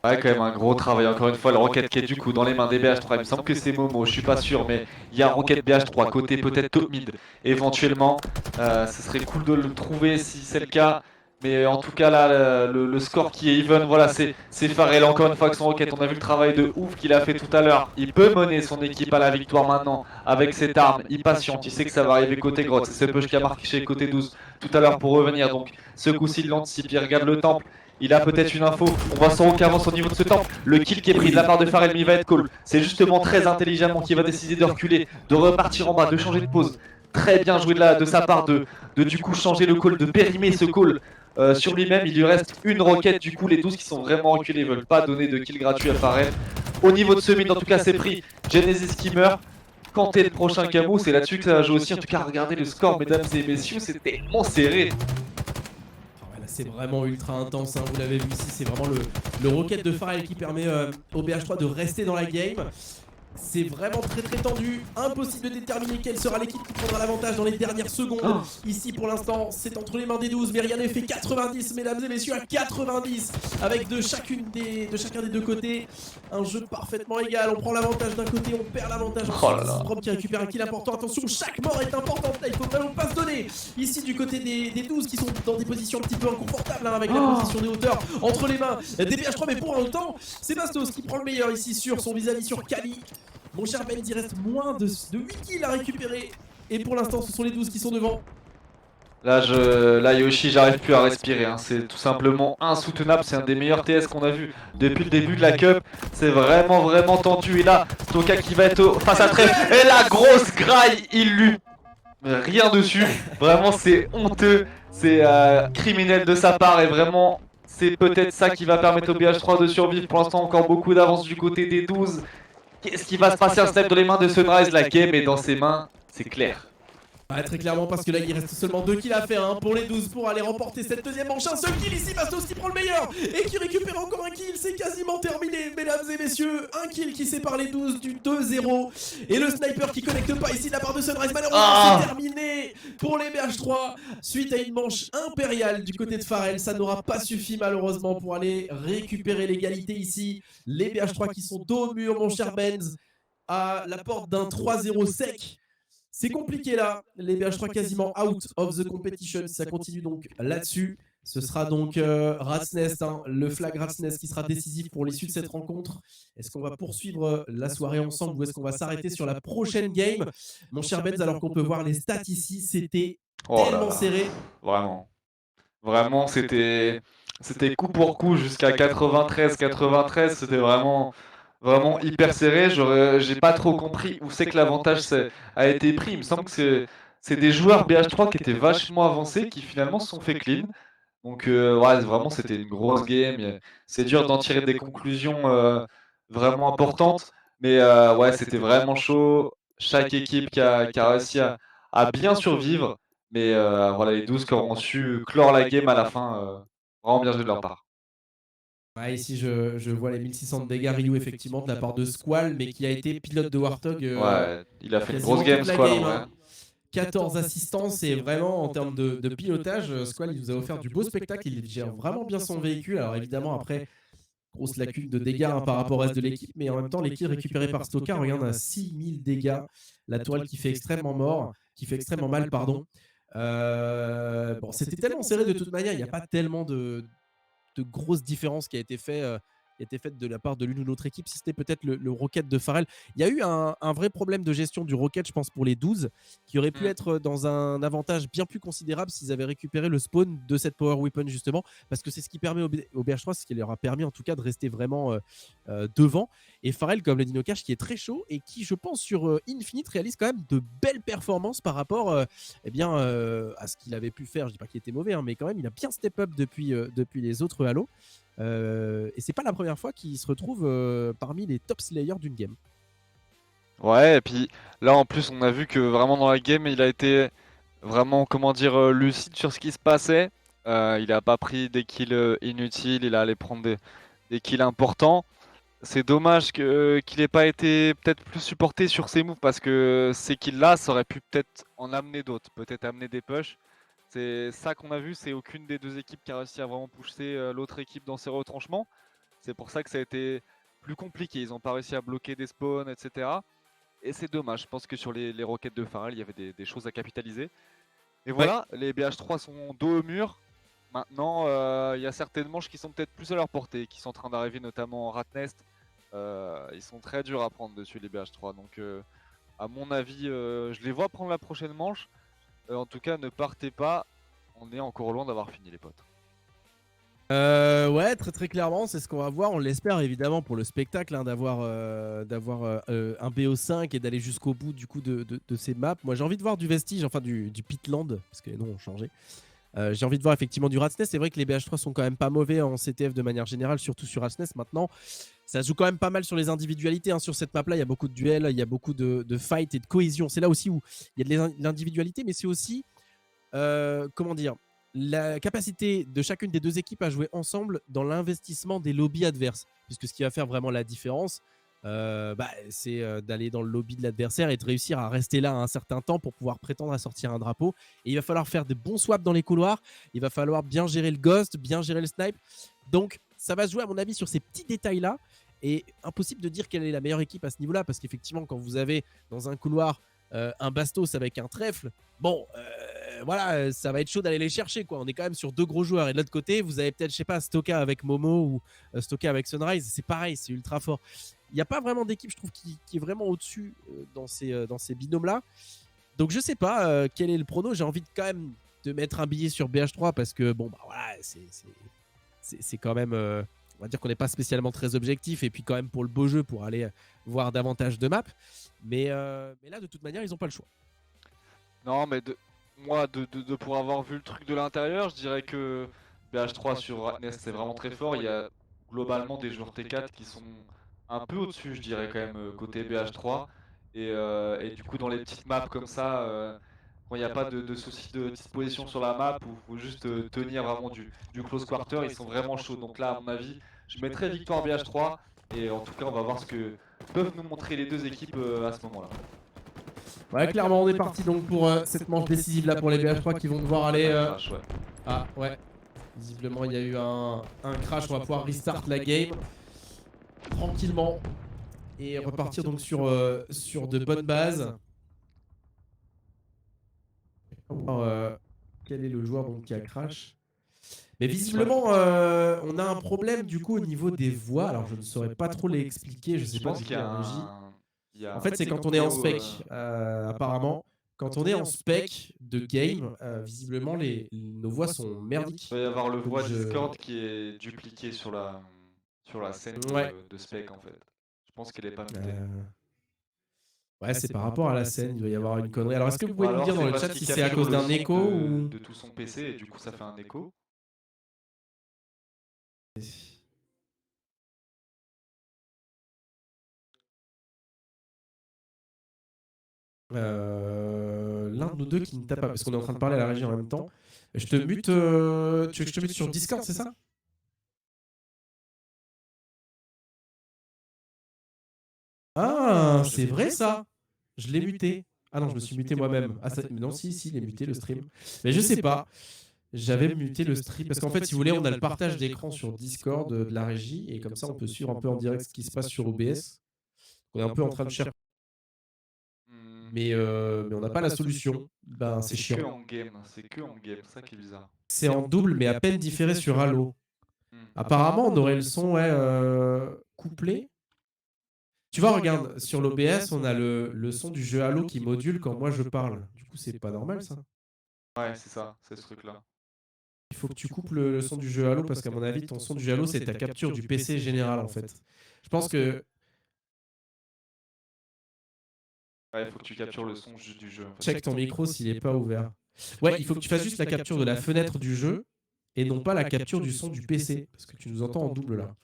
Ouais, quand même un gros travail, encore une fois, le Rocket qui est du coup dans les mains des BH3, il me semble que c'est Momo, je suis pas sûr, mais il y a un Rocket BH3 côté peut-être top mid, éventuellement, ce serait cool de le trouver si c'est le cas, mais en tout cas là, le score qui est even, voilà, c'est Pharrell encore une fois avec son Rocket, on a vu le travail de ouf qu'il a fait tout à l'heure, il peut mener son équipe à la victoire maintenant, avec cette arme, il patiente, il sait que ça va arriver côté grotte, c'est ce push qui a marqué chez côté 12 tout à l'heure pour revenir, donc ce coup-ci il l'anticipe, il regarde le temple. Il a peut-être une info, on voit son qui avance au niveau de ce temple. Le kill qui est pris de la part de Pharrell, mais il va être call. C'est justement très intelligemment qu'il va décider de reculer, de repartir en bas, de changer de pose. Très bien joué de sa part de du coup changer le call, de périmer ce call sur lui-même. Il lui reste une roquette, du coup les 12 qui sont vraiment reculés veulent pas donner de kill gratuit à Pharrell. Au niveau de ce mid, en tout cas c'est pris. Genesis qui meurt. Quand est le prochain camo, c'est là-dessus que ça va jouer aussi. En tout cas, regardez le score, mesdames et messieurs, c'est tellement serré. C'est vraiment ultra intense, hein. Vous l'avez vu ici, c'est vraiment le Rocket de Pharrell qui permet au BH3 de rester dans la game. C'est vraiment très tendu, impossible de déterminer quelle sera l'équipe qui prendra l'avantage dans les dernières secondes. Ici pour l'instant c'est entre les mains des 12, mais rien n'est fait. 90 mesdames et messieurs, à 90 avec de chacun des deux côtés. Un jeu parfaitement égal, on prend l'avantage d'un côté, on perd l'avantage ensuite. Rob qui récupère un kill important, attention chaque mort est importante là, il faut vraiment pas se donner. Ici du côté des 12 qui sont dans des positions un petit peu inconfortables hein, avec la position des hauteurs entre les mains des BH3, mais pour autant c'est Bastos qui prend le meilleur ici sur son vis-à-vis sur Kali. Mon cher Ben, il reste moins de 8 kills à récupérer. Et pour l'instant, ce sont les 12 qui sont devant. Là Yoshi, j'arrive plus à respirer. Hein. C'est tout simplement insoutenable. C'est un des meilleurs TS qu'on a vu depuis le début de la Cup. C'est vraiment tendu. Et là, Stoka qui va être face à Trèfle. Et la grosse graille, il lui rien dessus. Vraiment, c'est honteux. C'est criminel de sa part. Et vraiment, c'est peut-être ça qui va permettre au BH3 de survivre. Pour l'instant, encore beaucoup d'avance du côté des 12. Qu'est-ce qui va se passer? Un step dans les mains de Sunrise, la game est dans ses mains, c'est clair. Ouais, très clairement parce que là il reste seulement 2 kills à faire hein, pour les 12 pour aller remporter cette deuxième manche. Un seul kill ici, Bastos qui prend le meilleur et qui récupère encore un kill. C'est quasiment terminé mesdames et messieurs. Un kill qui sépare les 12 du 2-0. Et le sniper qui connecte pas ici de la part de Sunrise. Malheureusement c'est terminé pour les BH3 suite à une manche impériale du côté de Pharrell. Ça n'aura pas suffi malheureusement pour aller récupérer l'égalité ici. Les BH3 qui sont dos au mur mon cher Benz à la porte d'un 3-0 sec. C'est compliqué là, les BH3 quasiment out of the competition, ça continue donc là-dessus. Ce sera donc Ratsnest, hein, le flag Ratsnest qui sera décisif pour l'issue de cette rencontre. Est-ce qu'on va poursuivre la soirée ensemble ou est-ce qu'on va s'arrêter sur la prochaine game? Mon cher Benz, alors qu'on peut voir les stats ici, c'était tellement serré. Vraiment, c'était coup pour coup jusqu'à 93-93, c'était vraiment hyper serré. J'ai pas trop compris où c'est que l'avantage a été pris. Il me semble que c'est des joueurs BH3 qui étaient vachement avancés qui finalement se sont fait clean. Donc ouais, vraiment c'était une grosse game. C'est dur d'en tirer des conclusions vraiment importantes. Mais ouais, c'était vraiment chaud. Chaque équipe qui a réussi à bien survivre. Mais voilà, les 12 qui auront su clore la game à la fin, vraiment bien joué de leur part. Ouais, ici, je vois les 1600 de dégâts Ryu, effectivement, de la part de Squall, mais qui a été pilote de Warthog Ouais, il a fait une grosse quasiment game, toute la Squall, en game, vrai. hein. 14 assistances et vraiment, en termes de pilotage, Squall, il nous a offert du beau spectacle. Il gère vraiment bien son véhicule. Alors, évidemment, après, grosse lacune de dégâts par rapport au reste de l'équipe, mais en même temps, les kills récupérés par Stoka, regarde, à 6000 dégâts. La toile qui fait extrêmement mal, pardon. Bon, c'était tellement serré de toute manière, il n'y a pas tellement de grosses différences qui a été faite de la part de l'une ou l'autre équipe, si c'était peut-être le Rocket de Pharrell. Il y a eu un vrai problème de gestion du Rocket, je pense, pour les 12, qui aurait pu Mm. être dans un avantage bien plus considérable s'ils avaient récupéré le spawn de cette Power Weapon, justement, parce que c'est ce qui permet au BH3, ce qui leur a permis en tout cas de rester vraiment devant. Et Pharrell, comme le dit Nokash, qui est très chaud et qui, je pense, sur Infinite, réalise quand même de belles performances par rapport à ce qu'il avait pu faire. Je dis pas qu'il était mauvais, hein, mais quand même, il a bien step up depuis les autres Halo. Et c'est pas la première fois qu'il se retrouve parmi les top slayers d'une game. Ouais, et puis là, en plus, on a vu que vraiment dans la game, il a été vraiment, comment dire, lucide sur ce qui se passait. Il a pas pris des kills inutiles, il a allé prendre des kills importants. C'est dommage qu'il ait pas été peut-être plus supporté sur ses moves parce que ces kills-là, ça aurait pu peut-être en amener d'autres, peut-être amener des pushs. C'est ça qu'on a vu, c'est aucune des deux équipes qui a réussi à vraiment pousser l'autre équipe dans ses retranchements. C'est pour ça que ça a été plus compliqué, ils n'ont pas réussi à bloquer des spawns, etc. Et c'est dommage, je pense que sur les roquettes de Pharrell, il y avait des choses à capitaliser. Et Ouais. voilà, les BH3 sont dos au mur. Maintenant, il y a certaines manches qui sont peut-être plus à leur portée, qui sont en train d'arriver, notamment en Ratnest. Ils sont très durs à prendre dessus, les BH3. Donc, à mon avis, je les vois prendre la prochaine manche. En tout cas, ne partez pas. On est encore loin d'avoir fini, les potes. Ouais, très très clairement, c'est ce qu'on va voir. On l'espère évidemment pour le spectacle, hein, d'avoir un BO5 et d'aller jusqu'au bout du coup de ces maps. Moi, j'ai envie de voir du vestige, enfin du Pitland, parce que les noms ont changé. J'ai envie de voir effectivement du Ratsnest. C'est vrai que les BH3 sont quand même pas mauvais en CTF de manière générale, surtout sur Ratsnest. Maintenant, ça joue quand même pas mal sur les individualités, hein. Sur cette map-là, il y a beaucoup de duels, il y a beaucoup de fights et de cohésion. C'est là aussi où il y a de l'individualité, mais c'est aussi, comment dire, la capacité de chacune des deux équipes à jouer ensemble dans l'investissement des lobbies adverses. Puisque ce qui va faire vraiment la différence, c'est d'aller dans le lobby de l'adversaire et de réussir à rester là un certain temps pour pouvoir prétendre à sortir un drapeau. Et il va falloir faire de bons swaps dans les couloirs, il va falloir bien gérer le ghost, bien gérer le snipe. Donc ça va se jouer à mon avis sur ces petits détails-là. Et impossible de dire quelle est la meilleure équipe à ce niveau-là, parce qu'effectivement, quand vous avez dans un couloir un Bastos avec un trèfle, bon, voilà, ça va être chaud d'aller les chercher, quoi. On est quand même sur deux gros joueurs. Et de l'autre côté, vous avez peut-être, je sais pas, Stoka avec Momo ou Stoka avec Sunrise. C'est pareil, c'est ultra fort. Il n'y a pas vraiment d'équipe, je trouve, qui est vraiment au-dessus dans ces binômes-là. Donc, je sais pas quel est le prono. J'ai envie de quand même de mettre un billet sur BH3 parce que, bon, bah voilà, c'est quand même. On va dire qu'on n'est pas spécialement très objectif. Et puis, quand même, pour le beau jeu, pour aller voir davantage de maps. Mais là, de toute manière, ils n'ont pas le choix. Non, mais moi, pour avoir vu le truc de l'intérieur, je dirais que BH3 sur Ratnest, c'est vraiment très fort. Il y a globalement des joueurs T4 qui sont un peu au-dessus, je dirais quand même, côté BH3. Et du coup, dans les petites maps comme ça, quand il n'y a pas de soucis de disposition sur la map, où il faut juste tenir vraiment du close quarter, ils sont vraiment chauds. Donc là, à mon avis, je mettrais victoire BH3. Et en tout cas, on va voir ce que peuvent nous montrer les deux équipes à ce moment-là. Ouais, clairement, on est parti donc pour cette manche décisive là pour les BH3 qui vont devoir aller. Crash, ouais. Ah, ouais. Visiblement, il y a eu un crash. On va pouvoir restart la game tranquillement et repartir donc sur de bonnes bases. On va voir quel est le joueur donc, qui a crash. Mais visiblement, on a un problème du coup au niveau des voix. Alors, je ne saurais pas trop les expliquer. Je sais Je pas pense du qu'il coup y a la régie. En En fait, fait, c'est c'est quand quand on on est est en spec, apparemment. Quand on est en spec de game, visiblement, nos voix sont il merdiques. va y avoir le Donc voix Discord qui est dupliqué sur la scène Ouais. de spec en fait. Je pense qu'elle est pas notée. Euh, Ouais, c'est par rapport à la scène, il doit y avoir une connerie. Alors, est-ce que vous Ou pouvez nous alors dire dans c'est le parce chat qu'il si c'est à capture cause le d'un son écho ou... de tout son PC et du coup ça fait un écho. L'un de nous deux qui ne tape pas, parce qu'on est en train de parler à la régie en même temps. Je te mute. Tu veux que je te mute sur Discord, c'est ça? Ah, c'est vrai ça. Je l'ai muté. Ah non, je me suis muté moi-même. Ah, non, si, il est muté le stream. Mais je sais pas. J'avais muté le stream. Parce qu'en fait, si vous voulez, on a le partage d'écran sur Discord de la régie. Et comme ça, on peut suivre un peu en direct ce qui se passe sur OBS. On est un peu en train de chercher. Mais on n'a pas la solution. Ben, c'est chiant. C'est que en game, c'est ça qui est bizarre. C'est en double, mais à peine différé sur Halo. Apparemment, on aurait le son couplé. Tu vois, regarde, sur l'OBS, on a le son du jeu Halo qui module quand moi je parle. Du coup, c'est pas normal ça. Ouais, c'est ça, c'est ce truc-là. Il faut que tu couples le son du jeu Halo parce qu'à mon avis, ton son du jeu Halo, c'est ta capture du PC général en fait. Je pense que. Ouais, il faut que tu captures le son juste du jeu. En fait. Check ton micro s'il n'est pas ouvert. Ouais, il faut que tu fasses juste la capture de la fenêtre du jeu et non pas la capture du son du PC parce que tu nous entends en double là.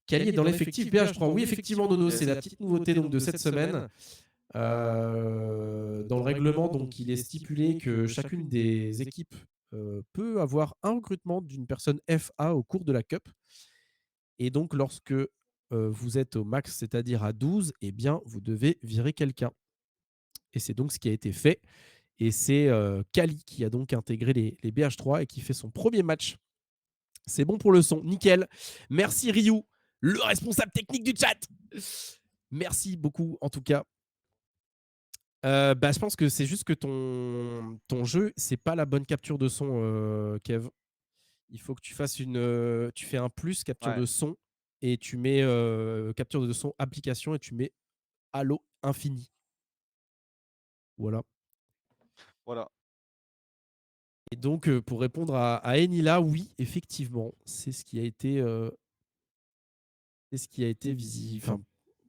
Kali est dans l'effectif BH3. Oui, effectivement, Nono, c'est la petite nouveauté donc, de cette semaine. Dans le règlement, donc, il est stipulé que chacune des équipes peut avoir un recrutement d'une personne FA au cours de la Cup. Et donc, lorsque vous êtes au max, c'est-à-dire à 12, eh bien, vous devez virer quelqu'un. Et c'est donc ce qui a été fait. Et c'est Kali qui a donc intégré les BH3 et qui fait son premier match. C'est bon pour le son, nickel. Merci Ryu, le responsable technique du chat. Merci beaucoup en tout cas. Je pense que c'est juste que ton jeu, c'est pas la bonne capture de son, Kev. Il faut que tu fasses tu fais un plus capture de son et tu mets capture de son application et tu mets Halo infini. Voilà. Voilà. Et donc, pour répondre à Enila, oui, effectivement, c'est ce qui a été,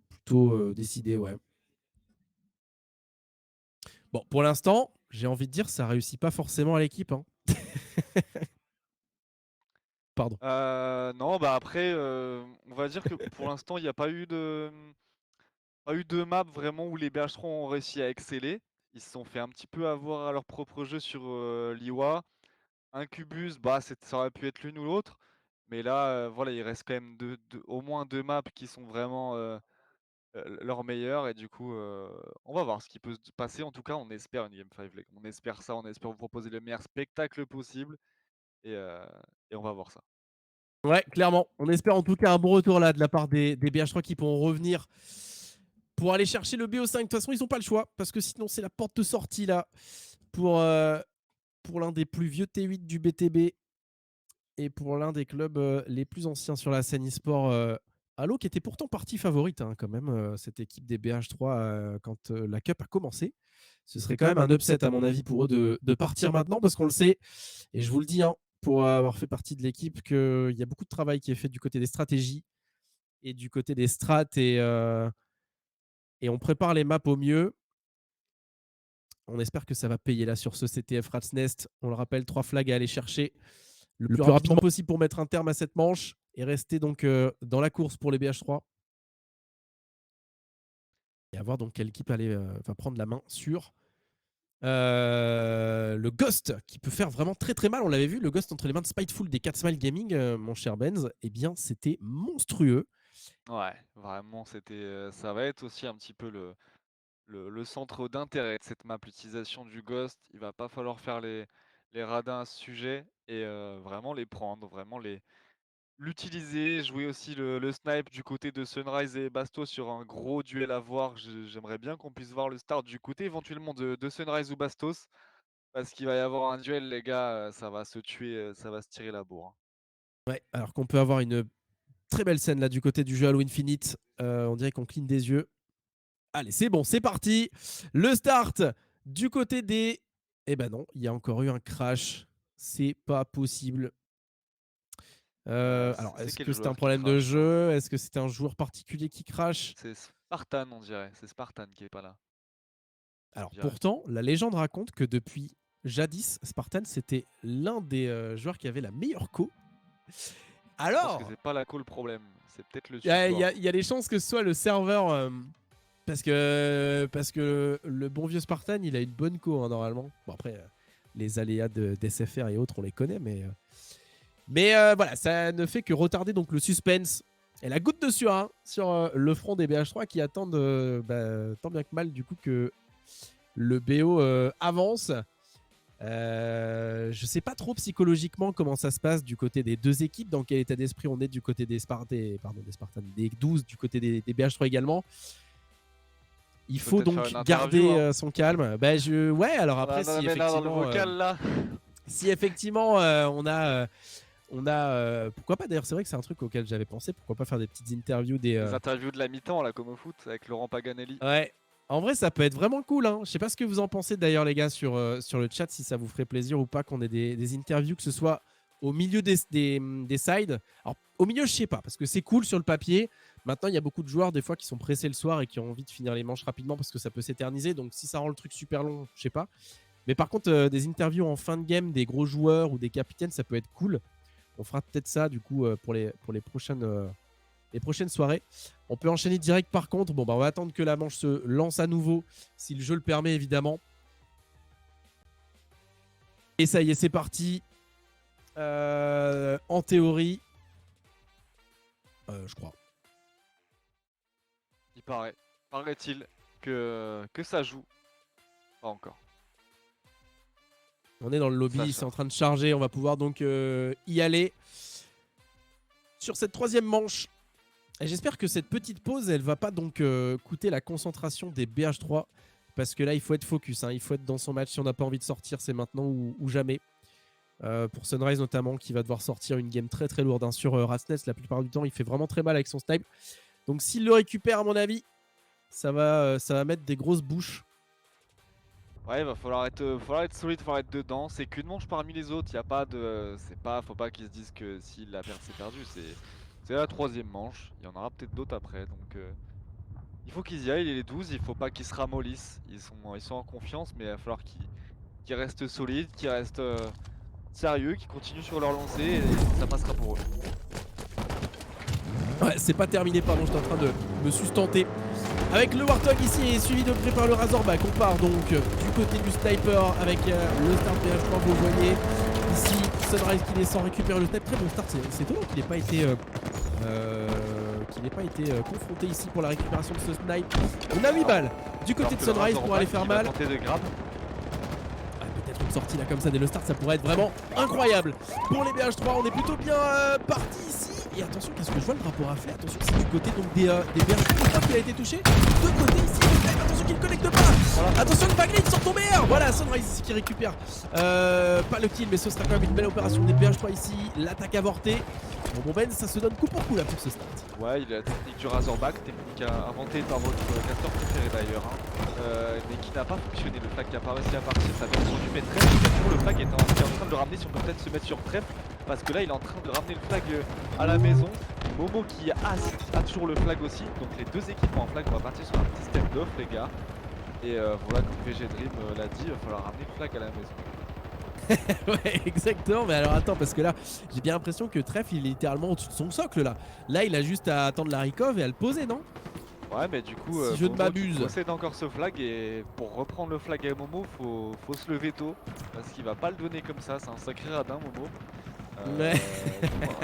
plutôt décidé, ouais. Bon, pour l'instant, j'ai envie de dire, ça réussit pas forcément à l'équipe. Hein. Pardon. Non, bah après, on va dire que pour l'instant, il n'y a pas eu de map vraiment où les BH3 ont réussi à exceller. Ils se sont fait un petit peu avoir à leur propre jeu sur l'Iwa. Incubus, bah, ça aurait pu être l'une ou l'autre. Mais là, voilà, il reste quand même au moins deux maps qui sont vraiment leurs meilleures. Et du coup, on va voir ce qui peut se passer. En tout cas, on espère une Game 5. On espère ça, on espère vous proposer le meilleur spectacle possible. Et on va voir ça. Ouais, clairement. On espère en tout cas un bon retour là de la part des BH3 qui pourront revenir pour aller chercher le BO5. De toute façon, ils n'ont pas le choix parce que sinon, c'est la porte de sortie là pour l'un des plus vieux T8 du BTB et pour l'un des clubs les plus anciens sur la scène e-sport. Halo, qui était pourtant partie favorite hein, quand même, cette équipe des BH3 quand la Cup a commencé. Ce serait quand même un upset à mon avis pour eux de partir maintenant parce qu'on le sait. Et je vous le dis, hein, pour avoir fait partie de l'équipe, qu'il y a beaucoup de travail qui est fait du côté des stratégies et du côté des strats et on prépare les maps au mieux. On espère que ça va payer là sur ce CTF Rats Nest. On le rappelle, 3 flags à aller chercher le plus rapidement possible pour mettre un terme à cette manche et rester donc dans la course pour les BH3. Et à voir donc quelle équipe va prendre la main sur le Ghost qui peut faire vraiment très très mal. On l'avait vu, le Ghost entre les mains de Spiteful des 4 Smile Gaming, mon cher Benz. Eh bien, c'était monstrueux. Ouais, vraiment, ça va être aussi un petit peu le centre d'intérêt de cette map, l'utilisation du Ghost. Il va pas falloir faire les radins à ce sujet et vraiment les prendre, vraiment l'utiliser, jouer aussi le snipe du côté de Sunrise et Basto sur un gros duel à voir. J'aimerais bien qu'on puisse voir le start du côté éventuellement de Sunrise ou Bastos, parce qu'il va y avoir un duel, les gars, ça va se tuer, ça va se tirer la bourre. Ouais, alors qu'on peut avoir une très belle scène là du côté du jeu Halo Infinite. On dirait qu'on cligne des yeux. Allez, c'est bon, c'est parti. Le start du côté des... Eh ben non, il y a encore eu un crash. C'est pas possible. Alors, C'est est-ce quel que c'est un joueur qui problème de crache, ça? jeu? Est-ce que c'est un joueur particulier qui crache? C'est Spartan, on dirait. C'est Spartan qui est pas là. Alors, Je dirais. pourtant, la légende raconte que depuis jadis, Spartan, c'était l'un des joueurs qui avait la meilleure co. Je pense que Alors, c'est pas la co le problème, c'est peut-être le il y, support. a des chances que ce soit le serveur Parce que le bon vieux Spartan, il a une bonne co, hein, normalement. Bon, après, les aléas d'SFR et autres, on les connaît, mais voilà, ça ne fait que retarder donc le suspense et la goutte de surin sur le front des BH3 qui attendent tant bien que mal du coup que le BO avance. Je sais pas trop psychologiquement comment ça se passe du côté des deux équipes, dans quel état d'esprit on est du côté des Spartans, des 12 du côté des BH3 également. Il faut donc garder son calme. Ouais, alors après, si effectivement, dans le vocal, là. Si effectivement on a pourquoi pas, d'ailleurs c'est vrai que c'est un truc auquel j'avais pensé, pourquoi pas faire des petites interviews des interviews de la mi-temps là, comme au foot avec Laurent Paganelli. Ouais, en vrai ça peut être vraiment cool, hein. Je sais pas ce que vous en pensez d'ailleurs les gars sur le chat, si ça vous ferait plaisir ou pas qu'on ait des interviews, que ce soit au milieu des sides. Alors au milieu je sais pas, parce que c'est cool sur le papier. Maintenant il y a beaucoup de joueurs des fois qui sont pressés le soir et qui ont envie de finir les manches rapidement parce que ça peut s'éterniser, donc si ça rend le truc super long, je sais pas. Mais par contre des interviews en fin de game des gros joueurs ou des capitaines, ça peut être cool. On fera peut-être ça du coup pour les prochaines soirées. On peut enchaîner direct par contre. Bon, on va attendre que la manche se lance à nouveau, si le jeu le permet évidemment. Et ça y est, c'est parti. En théorie, je crois. Il paraît-il que ça joue. Pas encore. On est dans le lobby, c'est en train de charger. On va pouvoir donc y aller sur cette troisième manche. Et j'espère que cette petite pause, elle va pas donc coûter la concentration des BH3. Parce que là, il faut être focus, hein. Il faut être dans son match. Si on n'a pas envie de sortir, c'est maintenant ou jamais. Pour Sunrise notamment, qui va devoir sortir une game très très lourde, hein. Sur Rasness, la plupart du temps, il fait vraiment très mal avec son snipe. Donc s'il le récupère, à mon avis, ça va mettre des grosses bouches. Ouais, il va falloir être solide, il va falloir être dedans. C'est qu'une manche parmi les autres. Il y a pas de, faut pas qu'ils se disent que s'il la perd, c'est perdu. C'est la troisième manche. Il y en aura peut-être d'autres après. Donc il faut qu'ils y aillent. Les 12, il faut pas qu'ils se ramollissent. Ils sont en confiance, mais il va falloir qu'ils restent solides, qu'ils restent sérieux, qu'ils continuent sur leur lancée et ça passera pour eux. Ouais, c'est pas terminé, pardon, j'étais en train de me sustenter. Avec le Warthog ici et suivi de près par le Razorback. On part donc du côté du sniper avec le start BH3, vous voyez. Ici, Sunrise qui descend, récupère le snipe. Très bon start, c'est étonnant qu'il n'ait pas été, confronté ici pour la récupération de ce snipe. On a 8 balles du côté de Sunrise pour aller faire mal. Peut-être une sortie là comme ça dès le start, ça pourrait être vraiment incroyable. Pour les BH3, on est plutôt bien parti ici. Et attention, qu'est-ce que je vois, le drapeau raflé. Attention, c'est du côté donc des BH3 qui a été touché. De côté ici, attention qu'il ne connecte pas. Voilà. Attention, le baglite sur tomber. Voilà, Sunrise ici qui récupère pas le kill, mais ce sera quand même une belle opération des BH3 ici. L'attaque avortée. Bon Ben, ça se donne coup pour coup là pour ce start. Ouais, il a la technique du Razorback, technique inventée par votre casteur préféré d'ailleurs, hein. Mais qui n'a pas fonctionné. Le flag qui n'a pas réussi à partir, ça vient du mettre trèfle. Le flag est en train de le ramener, si on peut peut-être se mettre sur trèfle, parce que là il est en train de ramener le flag à la maison. Momo qui a toujours le flag aussi, donc les deux équipes en flag. On va partir sur un petit stand-off les gars. Et voilà, comme VG Dream l'a dit, il va falloir ramener le flag à la maison. Ouais, exactement. Mais alors attends, parce que là, j'ai bien l'impression que Trèfle, il est littéralement au-dessus de son socle là. Là, il a juste à attendre la recov et à le poser, non? Ouais, mais du coup, si je ne m'abuse, possède encore ce flag et pour reprendre le flag à Momo, faut se lever tôt parce qu'il va pas le donner comme ça. C'est un sacré radin, Momo. Ouais.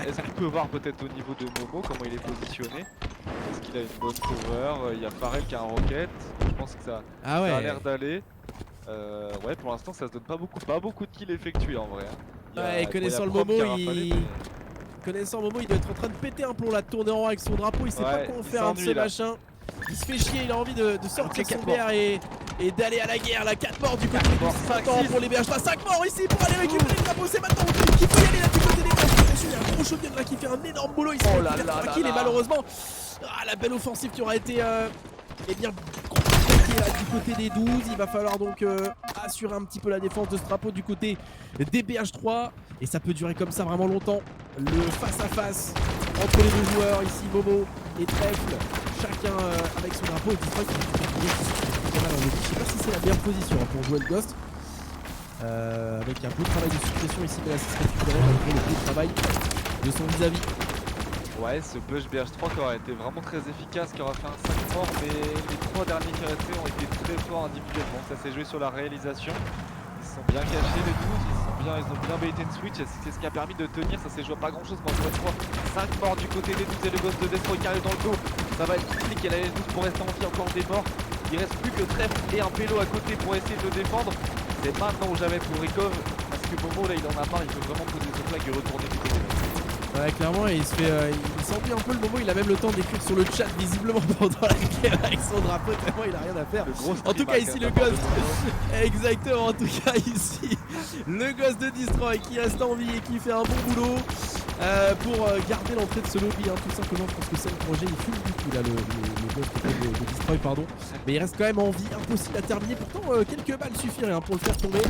Est-ce qu'on peut voir peut-être au niveau de Momo comment il est positionné? Est-ce qu'il a une bonne cover? Il y a Pharrell qui a un rocket. Je pense que ça a l'air d'aller. Ouais, pour l'instant ça se donne pas beaucoup de kills effectués en vrai. Ouais, connaissant le Momo, connaissant Momo, il doit être en train de péter un plomb là, de tourner en rond avec son drapeau. Il sait pas quoi en faire de ce machin. Il se fait chier, il a envie de sortir son BR et d'aller à la guerre. La 4 morts du côté des 5 ans pour les BH3. 5 morts ici pour aller récupérer le drapeau. C'est maintenant qu'il faut y aller là du côté des BH3. Attention, il y a un gros shotgun là qui fait un énorme boulot. Il se fait tranquille et malheureusement, la belle offensive qui aura été bien compliquée là du côté des 12. Il va falloir donc assurer un petit peu la défense de ce drapeau du côté des BH3. Et ça peut durer comme ça vraiment longtemps. Le face à face entre les deux joueurs ici, Momo et Trèfle, chacun avec son drapeau. Et Detroit je sais pas si c'est la meilleure position pour jouer le Ghost. Avec un peu de travail de suppression ici, mais là ça se récupérer malgré le peu de travail de son vis-à-vis. Ouais, ce push BH3 qui aurait été vraiment très efficace, qui aurait fait un 5 fort, mais les 3 derniers qui restés ont été très forts individuellement. Ça s'est joué sur la réalisation. Ils se sont bien cachés les 12, ils ont bien baité une switch, et c'est ce qui a permis de tenir. Ça s'est joué à pas grand chose, moi je vois 5 morts du côté des 12 et le gosse de Destroy qui arrive dans le dos. Ça va être compliqué, la S12 pour rester en vie, encore des morts. Il reste plus que Trèfle et un pélo à côté pour essayer de le défendre. C'est maintenant ou jamais pour Recov, parce que Momo là il en a marre, il peut vraiment poser ce flag et retourner du côté de Ouais, clairement, il se fait, il s'ennuie un peu le moment. Il a même le temps d'écrire sur le chat, visiblement pendant la game avec son drapeau. Tellement il a rien à faire. En tout cas, ici le gosse, exactement. En tout cas, ici le gosse de Destroy qui reste en vie et qui fait un bon boulot pour garder l'entrée de ce lobby. Hein, tout simplement parce que c'est le projet. Il fume du tout là, le gosse de Destroy, pardon. Mais il reste quand même en vie, impossible à terminer. Pourtant, quelques balles suffiraient hein, pour le faire tomber.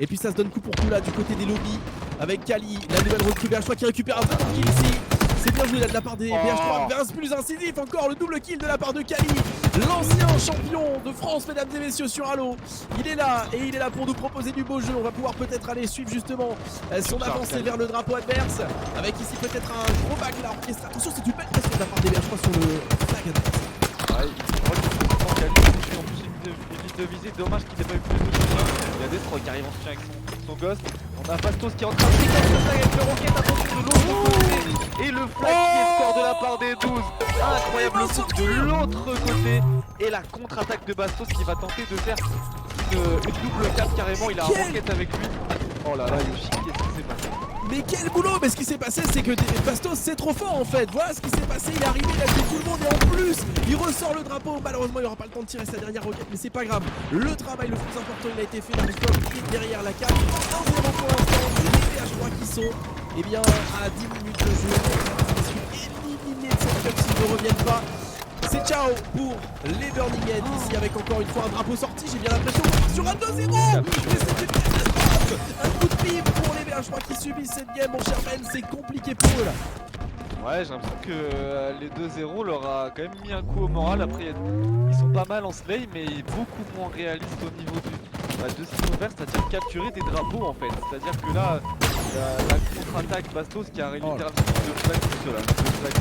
Et puis ça se donne coup pour coup là du côté des lobbies avec Kali, la nouvelle recrue BH3 qui récupère un bon kill ici. C'est bien joué là de la part des BH3, Vince plus incisif, encore le double kill de la part de Kali, l'ancien champion de France mesdames et messieurs sur Halo. Il est là et il est là pour nous proposer du beau jeu. On va pouvoir peut-être aller suivre justement son avancée vers le drapeau adverse avec ici peut-être un gros bac là orchestré. Attention, c'est une belle pression de la part des BH3 sur le flag adverse. Ouais, en plus une liste de visite, dommage qu'il n'ait pas eu plus de soutien. Il y a Destroy qui arrive en soutien avec son gosse. On a Bastos qui est en train de piquer le flag avec le rocket, attention de l'autre côté. Et le flag qui est score de la part des 12. Incroyable coup de l'autre côté. Et la contre-attaque de Bastos qui va tenter de faire une double cape carrément. Il a un rocket avec lui. Oh là là, Yoshi, qu'est-ce qui s'est passé? Mais quel boulot! Mais ce qui s'est passé, c'est que Bastos c'est trop fort en fait. Voilà ce qui s'est passé. Il est arrivé, il a tué tout le monde et en plus, il ressort le drapeau. Malheureusement, il n'aura pas le temps de tirer sa dernière roquette, mais c'est pas grave. Le travail le plus important, il a été fait. La victoire est derrière la carte. 1-0 pour l'instant. Les BH3 qui sont eh bien, à 10 minutes de jeu. Éliminés de cette cup s'ils ne reviennent pas. C'est ciao pour les Burning Head ici avec encore une fois un drapeau sorti. J'ai bien l'impression sur un 2-0. Mais c'était une catastrophe. Un coup de pipe pour les BH3 qui subissent cette game. Mon cher Ben, c'est compliqué pour eux là. Ouais, j'ai l'impression que les 2-0 leur a quand même mis un coup au moral. Après, ils sont pas mal en slay, mais beaucoup moins réalistes au niveau de ce qu'ils vont faire, c'est-à-dire capturer des drapeaux en fait. C'est-à-dire que là, la contre-attaque Bastos qui a littéralement deux flags tout seul. Deux flags,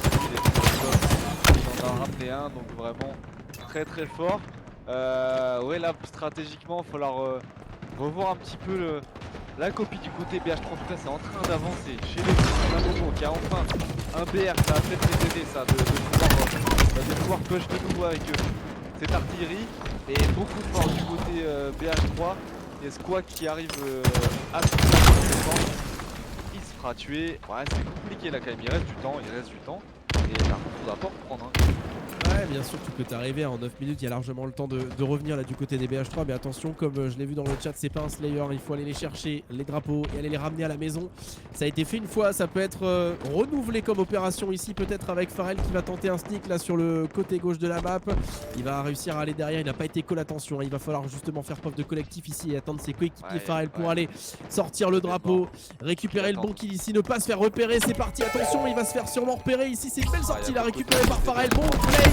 il en a ramené un, donc vraiment très très fort. Ouais, là stratégiquement, il va falloir revoir un petit peu la copie du côté BH3. En tout cas, c'est en train d'avancer chez les Momo qui a enfin un BR. Ça va peut-être les aider, ça, de pouvoir push de nouveau avec cette artillerie. Et beaucoup de morts du côté BH3. Et Squawk qui arrive à se faire. Il se fera tuer. Ouais, c'est compliqué là quand même. Il reste du temps. Et par contre, on doit pas reprendre. Ouais, bien sûr, tu peux t'arriver en 9 minutes, il y a largement le temps de revenir là du côté des BH3, mais attention, comme je l'ai vu dans le chat, c'est pas un Slayer, il faut aller les chercher, les drapeaux, et aller les ramener à la maison. Ça a été fait une fois, ça peut être renouvelé comme opération ici, peut-être avec Pharrell qui va tenter un sneak là sur le côté gauche de la map. Il va réussir à aller derrière, il n'a pas été call, attention, il va falloir justement faire preuve de collectif ici et attendre ses coéquipiers Pharrell pour aller sortir le drapeau, récupérer le bon kill ici, ne pas se faire repérer, c'est parti, attention, il va se faire sûrement repérer ici, c'est une belle sortie là récupérée par Pharrell, bon play.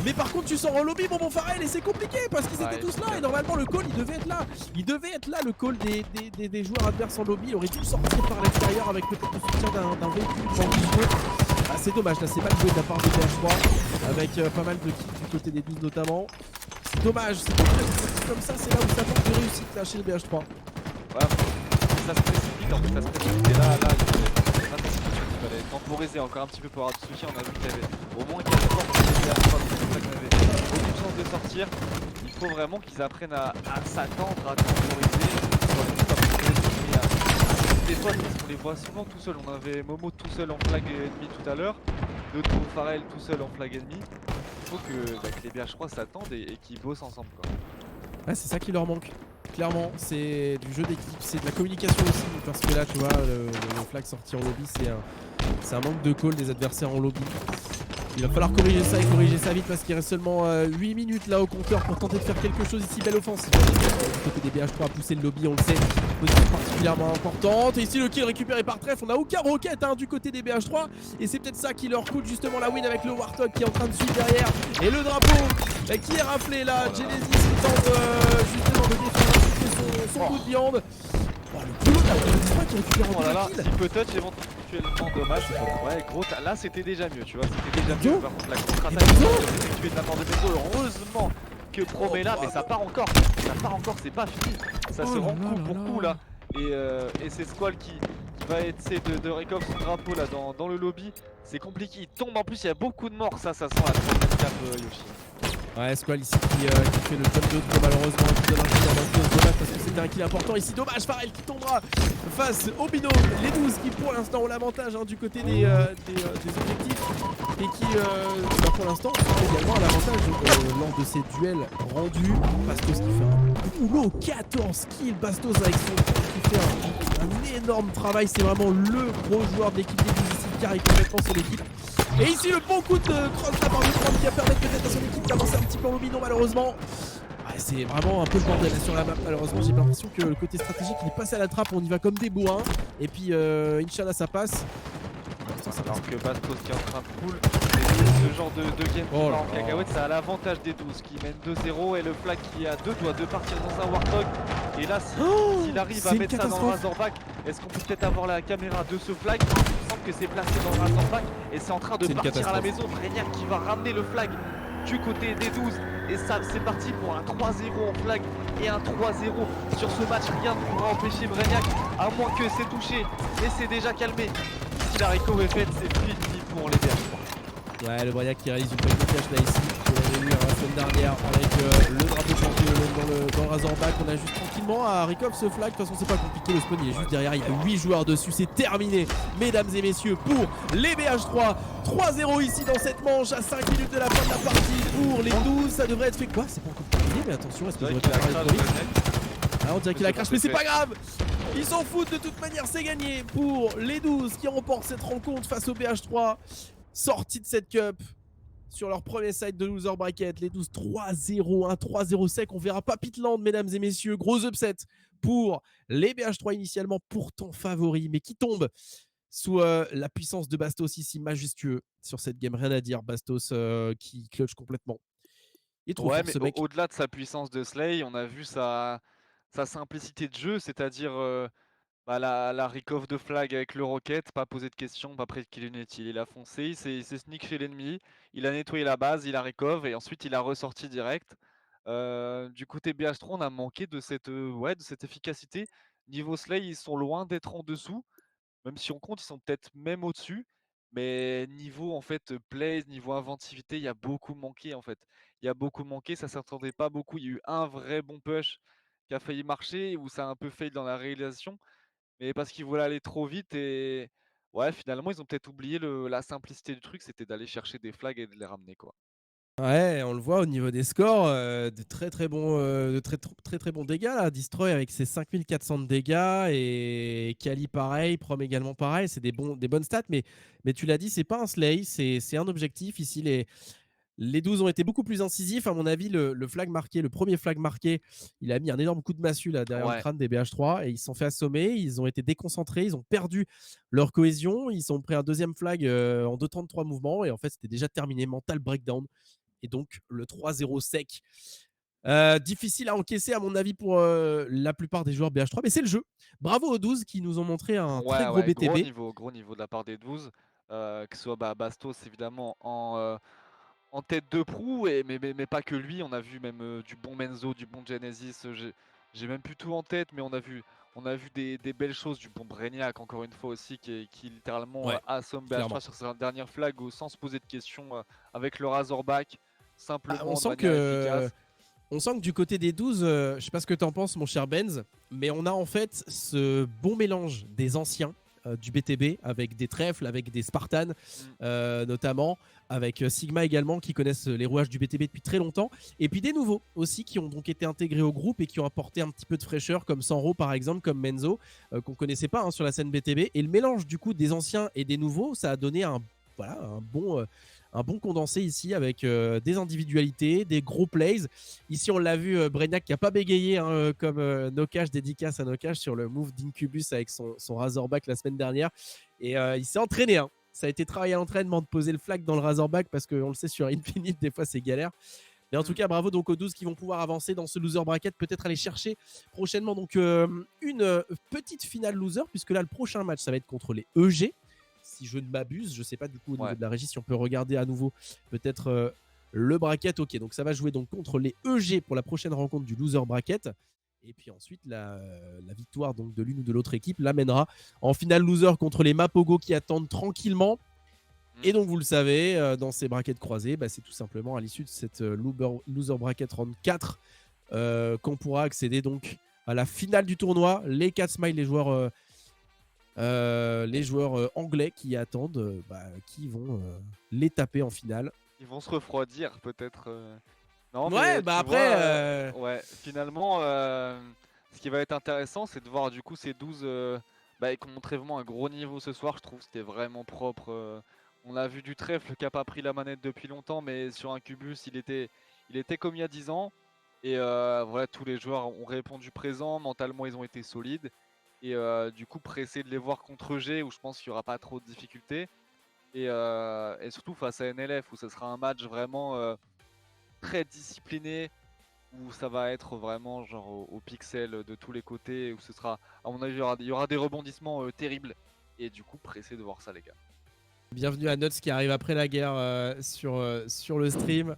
Mais par contre tu sors en lobby mon bon Pharrell et c'est compliqué parce qu'ils étaient tous là et normalement le call il devait être là. Il devait être là le call des joueurs adverses en lobby. Il aurait dû sortir par l'extérieur avec peut-être le soutien d'un véhicule dans le jeu. Ah, c'est dommage là, c'est mal joué de la part de BH3 avec pas mal de kills du côté des 12 notamment. C'est dommage, c'est comme ça, c'est là où ça manque de réussite là chez le BH3. Ouais, ça se précipite en fait, ça se précipite et là il fallait temporiser encore un petit peu pour avoir du soutien. On a vu qu'il y avait au moins 4 forces qui avaient aucune chance de sortir. Il faut vraiment qu'ils apprennent à s'attendre, à temporiser. Des fois, on les voit souvent tout seuls. On avait Momo tout seul en flag ennemi tout à l'heure, d'autres Pharrell tout seul en flag ennemi. Il faut que les BH3 s'attendent et qu'ils bossent ensemble quoi. Ouais, c'est ça qui leur manque. Clairement, c'est du jeu d'équipe, c'est de la communication aussi, parce que là, tu vois, le flag sorti en lobby, c'est un manque de call des adversaires en lobby. Il va falloir corriger ça et corriger ça vite parce qu'il reste seulement 8 minutes là au compteur pour tenter de faire quelque chose ici. Belle offensive. Du côté des BH3 à pousser le lobby, on le sait. Position particulièrement importante. Et ici le kill récupéré par Trèfle. On n'a aucun rocket hein, du côté des BH3. Et c'est peut-être ça qui leur coûte justement la win avec le Warthog qui est en train de suivre derrière. Et le drapeau qui est raflé là. Genesis qui tente justement de défendre son bout de viande. Oh, le boulot de la Distroy qui récupère Oh encore là là, un kill. si peut touch éventuellement dommage. Ouais, gros, là c'était déjà mieux, tu vois. C'était déjà mieux. Par contre, la contre-attaque est effectuée de la part de Menzo. Heureusement que Prom est là, mais ça part encore. Ça part encore, c'est pas fini. Ça se rend coup pour coup là. Et c'est Squall qui va essayer de récover son drapeau là dans le lobby. C'est compliqué, il tombe en plus, il y a beaucoup de morts. Ça sent la troisième cape, Yoshi. Ouais, Squall ici qui fait le jump de trop malheureusement, qui donne un kill à Danteos, dommage parce que c'était un kill important ici, dommage. Farrell qui tombera face au binôme, les 12 qui pour l'instant ont l'avantage du côté des objectifs et qui pour l'instant ont également l'avantage lors de ces duels rendus. Bastos qui fait un boulot, 14 kills, Bastos avec son qui fait un énorme travail, c'est vraiment le gros joueur de l'équipe des 12 ici, qui arrive complètement sur l'équipe. Et ici le bon coup de cross de la part de Trump qui a permis peut-être à son équipe d'avancer un petit peu en lobby, non malheureusement. Ouais, c'est vraiment un peu le bordel sur la map malheureusement, j'ai l'impression que le côté stratégique il est passé à la trappe, on y va comme des bourrins. Et puis Inch'Allah ça passe. Alors que Bastos qui est en train de pull, et ce genre de game qui part en cacahuète, ça a l'avantage des 12 qui mènent 2-0 et le flag qui a deux doigts de partir dans un Warthog. Et là, s'il arrive à mettre ça dans le Razorback, est-ce qu'on peut peut-être avoir la caméra de ce flag? Il me semble que c'est placé dans le Razorback et c'est en train de partir à la maison. Breniac qui va ramener le flag du côté des 12. Et ça, c'est parti pour un 3-0 en flag et un 3-0 sur ce match. Rien ne pourra empêcher Breniac, à moins que c'est touché. Et c'est déjà calmé. Si la reco est faite, c'est fini pour les BH3. Ouais, le Breniac qui réalise une petite cache là ici. On avait eu la semaine dernière avec le drapeau champion dans le Razorback. On a juste tranquillement à recover ce flag. De toute façon, c'est pas compliqué. Le spawn il est juste derrière. Il y a 8 joueurs dessus. C'est terminé, mesdames et messieurs, pour les BH3. 3-0 ici dans cette manche à 5 minutes de la fin de la partie pour les 12. Ça devrait être fait quoi? C'est pas encore terminé, mais attention, est-ce que je devrais pas parler trop vite? Ah, on dirait qu'il a crash, mais c'est pas grave. Ils s'en foutent, de toute manière, c'est gagné pour les 12 qui remportent cette rencontre face au BH3. Sortie de cette cup sur leur premier side de loser bracket, les 12 3-0, 1-3-0 sec. On verra pas Pitland, mesdames et messieurs. Gros upset pour les BH3 initialement, pourtant favoris, mais qui tombent sous la puissance de Bastos ici, majestueux sur cette game. Rien à dire, Bastos qui clutch complètement. Il est trop fort, mais ce mec. au-delà de sa puissance de Slay, on a vu sa simplicité de jeu, c'est-à-dire la recover de flag avec le rocket, pas poser de questions, pas pris de kill inutile. Il a foncé, il s'est sneak chez l'ennemi, il a nettoyé la base, il a recover et ensuite il a ressorti direct. Du côté BH3, on a manqué de cette efficacité. Niveau Slay, ils sont loin d'être en dessous. Même si on compte, ils sont peut-être même au-dessus. Mais niveau en fait plays, niveau inventivité, il y a beaucoup manqué en fait. Il y a beaucoup manqué, ça s'attendait pas beaucoup. Il y a eu un vrai bon push qui a failli marcher, où ça a un peu fail dans la réalisation. Mais parce qu'ils voulaient aller trop vite et ouais, finalement, ils ont peut-être oublié la simplicité du truc, c'était d'aller chercher des flags et de les ramener quoi. Ouais, on le voit au niveau des scores, de très bons, très bons dégâts là. Destroy avec ses 5400 de dégâts et Kali pareil, Prom également pareil. C'est des bonnes stats, mais tu l'as dit, c'est pas un slay, c'est un objectif. Ici, les 12 ont été beaucoup plus incisifs. À mon avis, le flag marqué, le premier flag marqué, il a mis un énorme coup de massue là, derrière le crâne des BH3 et ils se sont fait assommer. Ils ont été déconcentrés, ils ont perdu leur cohésion. Ils ont pris un deuxième flag en 2,33 mouvements et en fait, c'était déjà terminé. Mental breakdown. Et donc, le 3-0 sec. Difficile à encaisser, à mon avis, pour la plupart des joueurs BH3, mais c'est le jeu. Bravo aux 12 qui nous ont montré un très gros BTB. Gros niveau de la part des 12. Que ce soit Bastos évidemment en tête de proue, mais pas que lui. On a vu même du bon Menzo, du bon Genesis. J'ai même plus tout en tête, mais on a vu des belles choses. Du bon Breniac, encore une fois aussi, qui littéralement assomme BH3 sur sa dernière flag sans se poser de questions avec le Razorback. Simplement, on sent que du côté des 12, je sais pas ce que tu en penses, mon cher Benz, mais on a en fait ce bon mélange des anciens du BTB avec des trèfles, avec des Spartans notamment, avec Sigma également qui connaissent les rouages du BTB depuis très longtemps, et puis des nouveaux aussi qui ont donc été intégrés au groupe et qui ont apporté un petit peu de fraîcheur comme Sanro par exemple, comme Menzo, qu'on connaissait pas sur la scène BTB. Et le mélange du coup des anciens et des nouveaux, ça a donné un bon condensé ici avec des individualités, des gros plays. Ici, on l'a vu, Breniac qui n'a pas bégayé comme Nokash, dédicace à Nokash sur le move d'Incubus avec son Razorback la semaine dernière. Et il s'est entraîné. Ça a été travaillé à l'entraînement de poser le flag dans le Razorback parce qu'on le sait sur Infinite, des fois c'est galère. Mais en tout cas, bravo donc aux 12 qui vont pouvoir avancer dans ce loser bracket, peut-être aller chercher prochainement donc une petite finale loser, puisque là le prochain match ça va être contre les EG, si je ne m'abuse. Je sais pas du coup au niveau de la régie si on peut regarder à nouveau peut-être le bracket. Ok, donc ça va jouer donc contre les EG pour la prochaine rencontre du loser bracket. Et puis ensuite, la victoire donc de l'une ou de l'autre équipe l'amènera en finale loser contre les Mapogo qui attendent tranquillement. Et donc, vous le savez, dans ces brackets croisés, c'est tout simplement à l'issue de cette loser bracket round 4 qu'on pourra accéder donc à la finale du tournoi. Les 4 Smiles, les joueurs anglais qui attendent, qui vont les taper en finale. Ils vont se refroidir peut-être. Non, ouais, mais après. Ouais, finalement, ce qui va être intéressant, c'est de voir du coup ces 12 qui ont montré vraiment un gros niveau ce soir. Je trouve que c'était vraiment propre. On a vu du trèfle qui n'a pas pris la manette depuis longtemps, mais sur un Cubus, il était comme il y a 10 ans. Et voilà, tous les joueurs ont répondu présent. Mentalement, ils ont été solides. Et du coup, pressé de les voir contre G, où je pense qu'il n'y aura pas trop de difficultés. Et surtout face à NLF, où ce sera un match vraiment très discipliné, où ça va être vraiment genre au pixel de tous les côtés, où ce sera, à mon avis, il y aura des rebondissements terribles. Et du coup, pressé de voir ça, les gars. Bienvenue à Nuts qui arrive après la guerre sur le stream.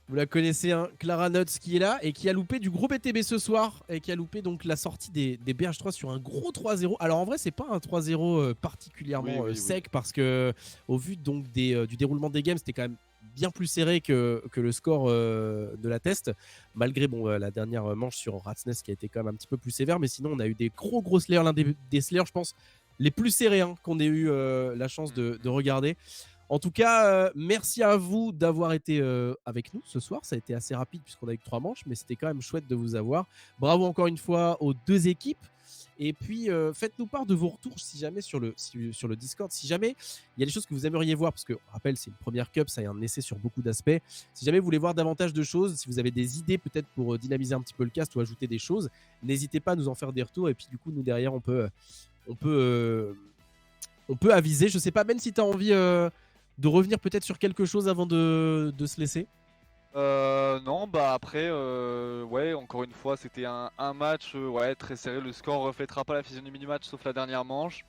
Vous la connaissez, hein, Clara Nuts qui est là et qui a loupé du gros BTB ce soir et qui a loupé donc la sortie des BH3 sur un gros 3-0. Alors en vrai, c'est pas un 3-0 particulièrement sec parce que au vu donc du déroulement des games, c'était quand même bien plus serré que le score de la test, malgré la dernière manche sur Ratsness qui a été quand même un petit peu plus sévère. Mais sinon, on a eu des gros slayers, l'un des slayers, je pense, les plus serrés qu'on ait eu la chance de regarder. En tout cas, merci à vous d'avoir été avec nous ce soir. Ça a été assez rapide puisqu'on a eu que 3 manches, mais c'était quand même chouette de vous avoir. Bravo encore une fois aux 2 équipes. Et puis, faites-nous part de vos retours si jamais sur le Discord. Si jamais il y a des choses que vous aimeriez voir, parce que, rappelle, c'est une première cup, ça a un essai sur beaucoup d'aspects. Si jamais vous voulez voir davantage de choses, si vous avez des idées peut-être pour dynamiser un petit peu le cast ou ajouter des choses, n'hésitez pas à nous en faire des retours. Et puis, du coup, nous derrière, on peut aviser. Je sais pas, Ben, si tu as envie de revenir peut-être sur quelque chose avant de se laisser. Non, après, ouais, encore une fois, c'était un match très serré. Le score reflètera pas la physionomie du match, sauf la dernière manche.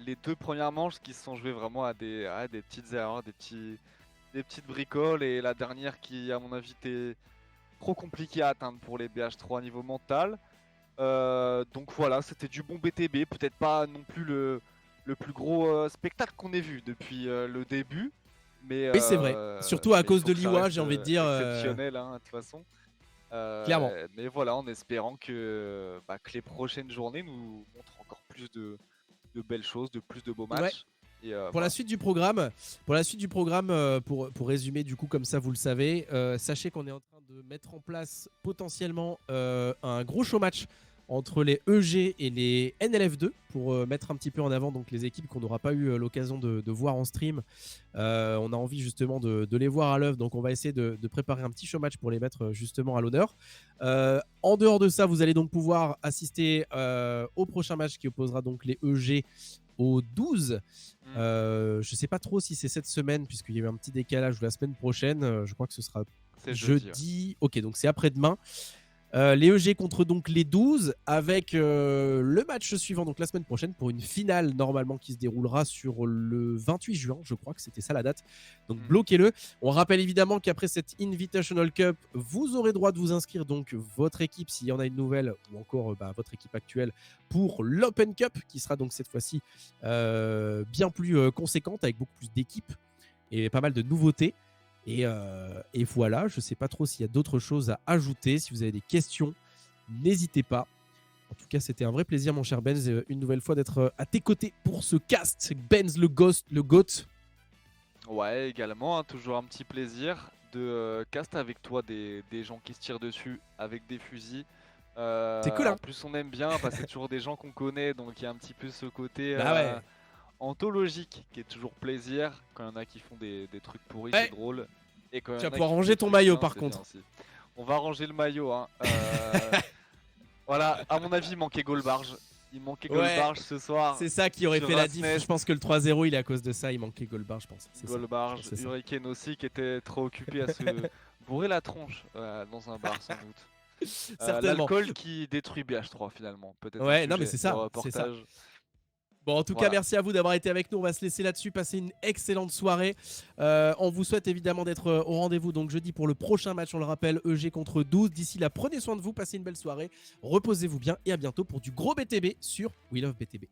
Les 2 premières manches qui se sont jouées vraiment à des petites erreurs, des petites bricoles, et la dernière qui, à mon avis, était trop compliquée à atteindre pour les BH3 niveau mental. Donc voilà, c'était du bon BTB, peut-être pas non plus le plus gros spectacle qu'on ait vu depuis le début. Mais, oui, c'est vrai. Surtout à cause de l'Iwa, j'ai envie de dire. Exceptionnel, de toute façon. Clairement. Mais voilà, en espérant que les prochaines journées nous montrent encore plus de belles choses, de plus de beaux matchs. Ouais. Et pour la suite du programme, pour résumer du coup comme ça vous le savez, sachez qu'on est en train de mettre en place potentiellement un gros show match entre les EG et les NLF2 pour mettre un petit peu en avant donc les équipes qu'on n'aura pas eu l'occasion de voir en stream. On a envie justement de les voir à l'œuvre, donc on va essayer de préparer un petit show match pour les mettre justement à l'honneur. En dehors de ça, vous allez donc pouvoir assister au prochain match qui opposera donc les EG aux 12. Je sais pas trop si c'est cette semaine puisqu'il y a eu un petit décalage ou la semaine prochaine. Je crois que ce sera jeudi. Ok, donc c'est après-demain. Les EG contre donc les 12 avec le match suivant donc la semaine prochaine pour une finale normalement qui se déroulera sur le 28 juin, je crois que c'était ça la date, donc bloquez-le. On rappelle évidemment qu'après cette Invitational Cup vous aurez droit de vous inscrire donc votre équipe s'il y en a une nouvelle ou encore votre équipe actuelle pour l'Open Cup qui sera donc cette fois-ci bien plus conséquente avec beaucoup plus d'équipes et pas mal de nouveautés. Et voilà, je ne sais pas trop s'il y a d'autres choses à ajouter. Si vous avez des questions, n'hésitez pas. En tout cas, c'était un vrai plaisir, mon cher Benz, une nouvelle fois d'être à tes côtés pour ce cast. Benz, le GOAT. Ouais, également, toujours un petit plaisir de cast avec toi des gens qui se tirent dessus avec des fusils. C'est cool, hein. En plus, on aime bien, c'est toujours des gens qu'on connaît, donc il y a un petit peu ce côté... ouais. Anthologique qui est toujours plaisir quand il y en a qui font des trucs pourris, c'est drôle. Et quand tu vas pouvoir ranger ton maillot par contre. On va ranger le maillot. Voilà, à mon avis, il manquait Goldbarge. Il manquait Goldbarge ce soir. C'est ça qui aurait fait la diff. Je pense que le 3-0 il est à cause de ça. Il manquait Goldbarge, je pense. Goldbarge, Hurricane aussi qui était trop occupé à se bourrer la tronche dans un bar sans doute. Certainement. L'alcool qui détruit BH3 finalement, peut-être un Ouais, non mais sujet c'est de ça, c'est ça. reportage. Bon, en tout cas, Voilà. merci à vous d'avoir été avec nous. On va se laisser là-dessus, passer une excellente soirée. On vous souhaite évidemment d'être au rendez-vous donc jeudi pour le prochain match. On le rappelle, EG contre 12. D'ici là, prenez soin de vous, passez une belle soirée, reposez-vous bien et à bientôt pour du gros BTB sur We Love BTB.